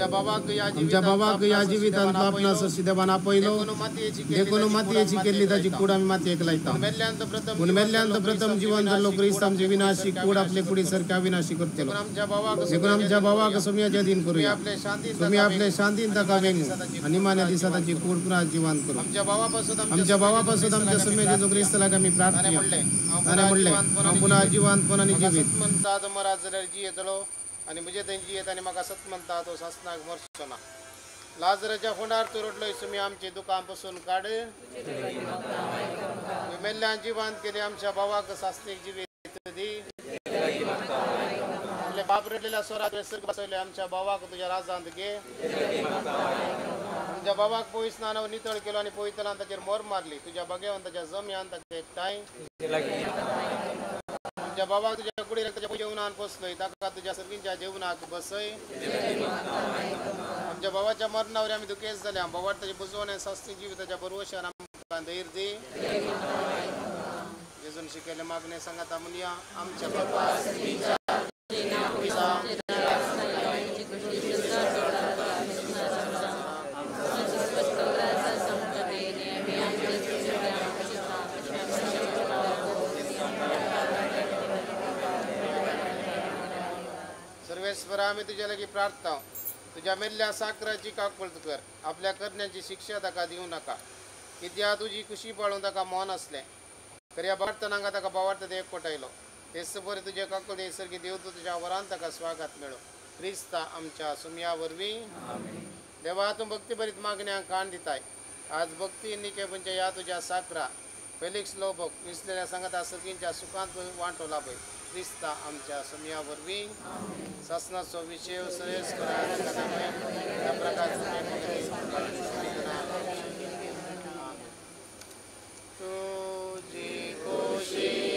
आमच्या बाबाक या जिवितांत आपला ससिदेवान आपयलो देखून मातयेची केल्ली ताची कूड आमी मातयेक लायता पूण मेल्ल्यांत प्रथम जीवन जाल्लो क्रिस्त आमचे विनाशी कूड आपले कुडी सारख्या विनाशी करतलो देखून आमच्या बाबाक सोम्याचे दिन करूया तुम्ही आपले शांतीन ताका वेंगू आनी निमाण्या दिसा ताची कूड पुन्हा जिवंत करू आमच्या बाबापासून आमच्या सोम्याचे जो क्रिस्त लाग आमी प्रार्थना ताणें म्हणलें हांव पुन्हा जिवंतपणाने जीवित म्हणटा तो मरात जाल्यार जियेतलो आणि म्हणजे त्यांची येत आणि म्हाका सत म्हणता तो ससनाक मरचो ना लाजराच्या फोंडार तूं रडलोय तुमी आमचे दुकान पसून काड मेल्ल्यान जिवंत केली आमच्या भावाक सासणीक जिवीत दी आपले बाप रडलेल्या स्वरात सर्ग बसवले आमच्या भावाक तुझ्या राजांत घे तुझ्या भावाक पोई स्नानावर नितळ केलो आणि पोईतलान ताचेर मोर मारली तुझ्या भगवंताच्या जम्यान ताका एकठांय तुझ्या बाबाक तुझ्या कुडीर तुझ्या जेवणान बसलोय ताका तुझ्या सर्गींच्या जेवणाक बसय आमच्या बाबाच्या मरणावर आमी दुखेस जाल्या बाबा ताचे बुजवणे सासणी जिविताच्या बरोवशान आमकां धैर्य दी जेजून शिकयले मागणे सांगाता म्हणया आमच्या बाबा सर्वेश्वर आम्ही तुझ्या लगी प्रार्थना तुझ्या मेल्ल्या साखराची काकूळत कर आपल्या करण्याची शिक्षा ताका दिवू नका कित्या तुझी खुशी पाळून ताका मौन असले खऱ्या बाळटनांगा ताका बावार्थ ते एकवटायलो तेच बरें तुझे काकूळ सर्गी देवतो तुझ्या वरान ताका स्वागत मेळो क्रिस्ता आमच्या सुमया वरवीं देवा तूं भक्ती बरीत मागण्यांक कान दिताय आज भक्ती निके म्हणजे या तुझ्या साखरा फेलिक्स लोबक विसलेल्या संगता सर्गींच्या सुखांत वांटो लाभय क्रिस्ता आमच्या सुमया वरवीं ससनाचो विषय सरेस त्या तुझी खुशी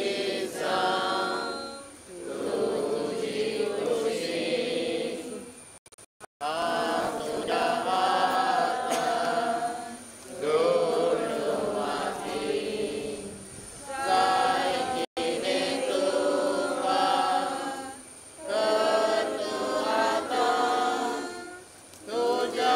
तुझ्या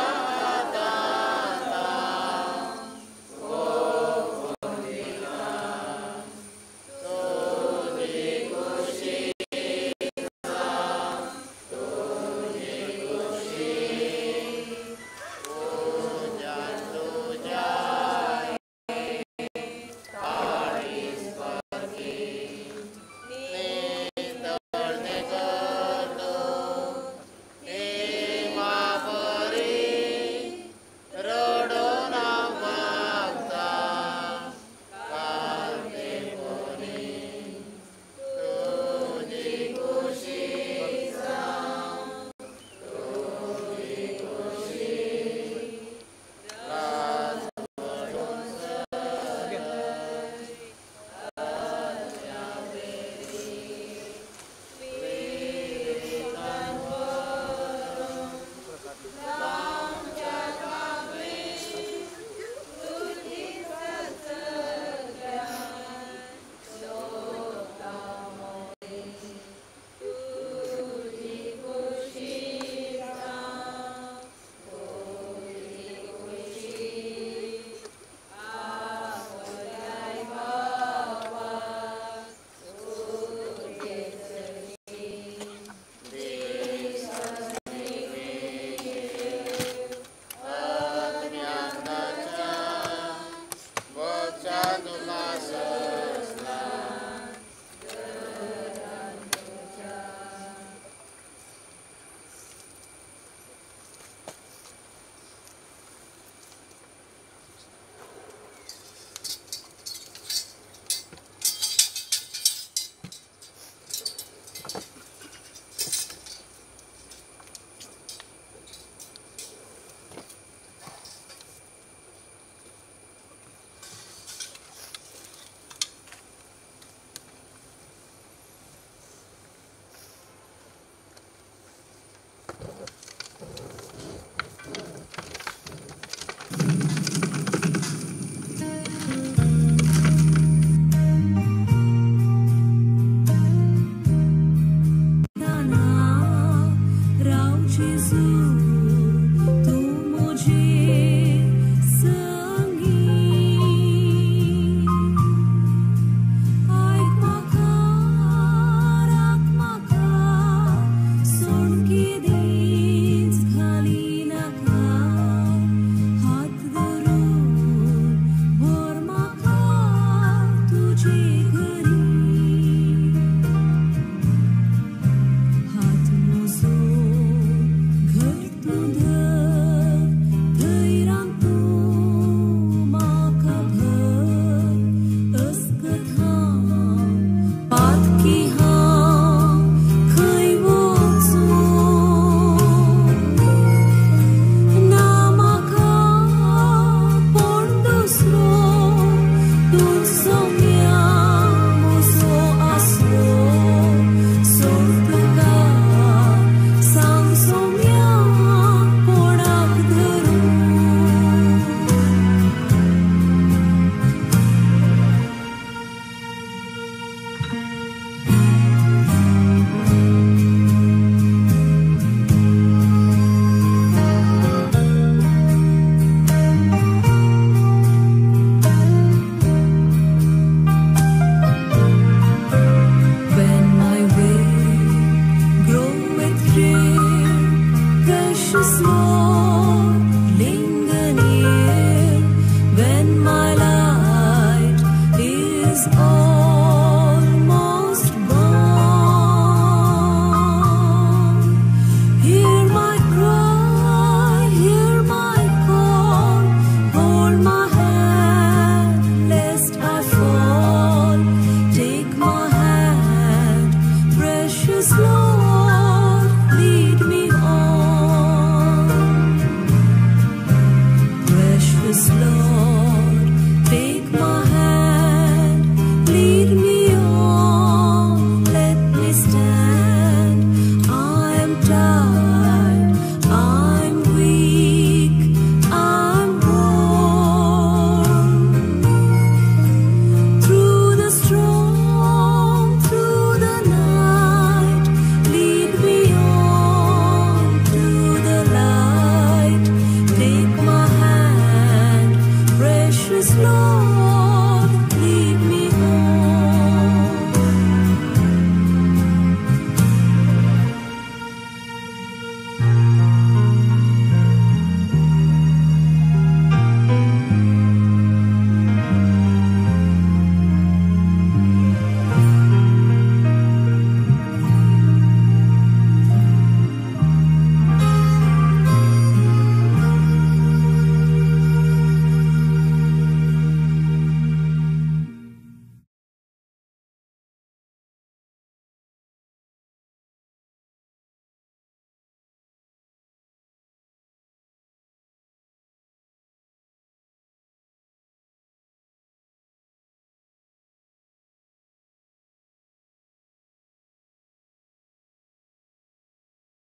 small.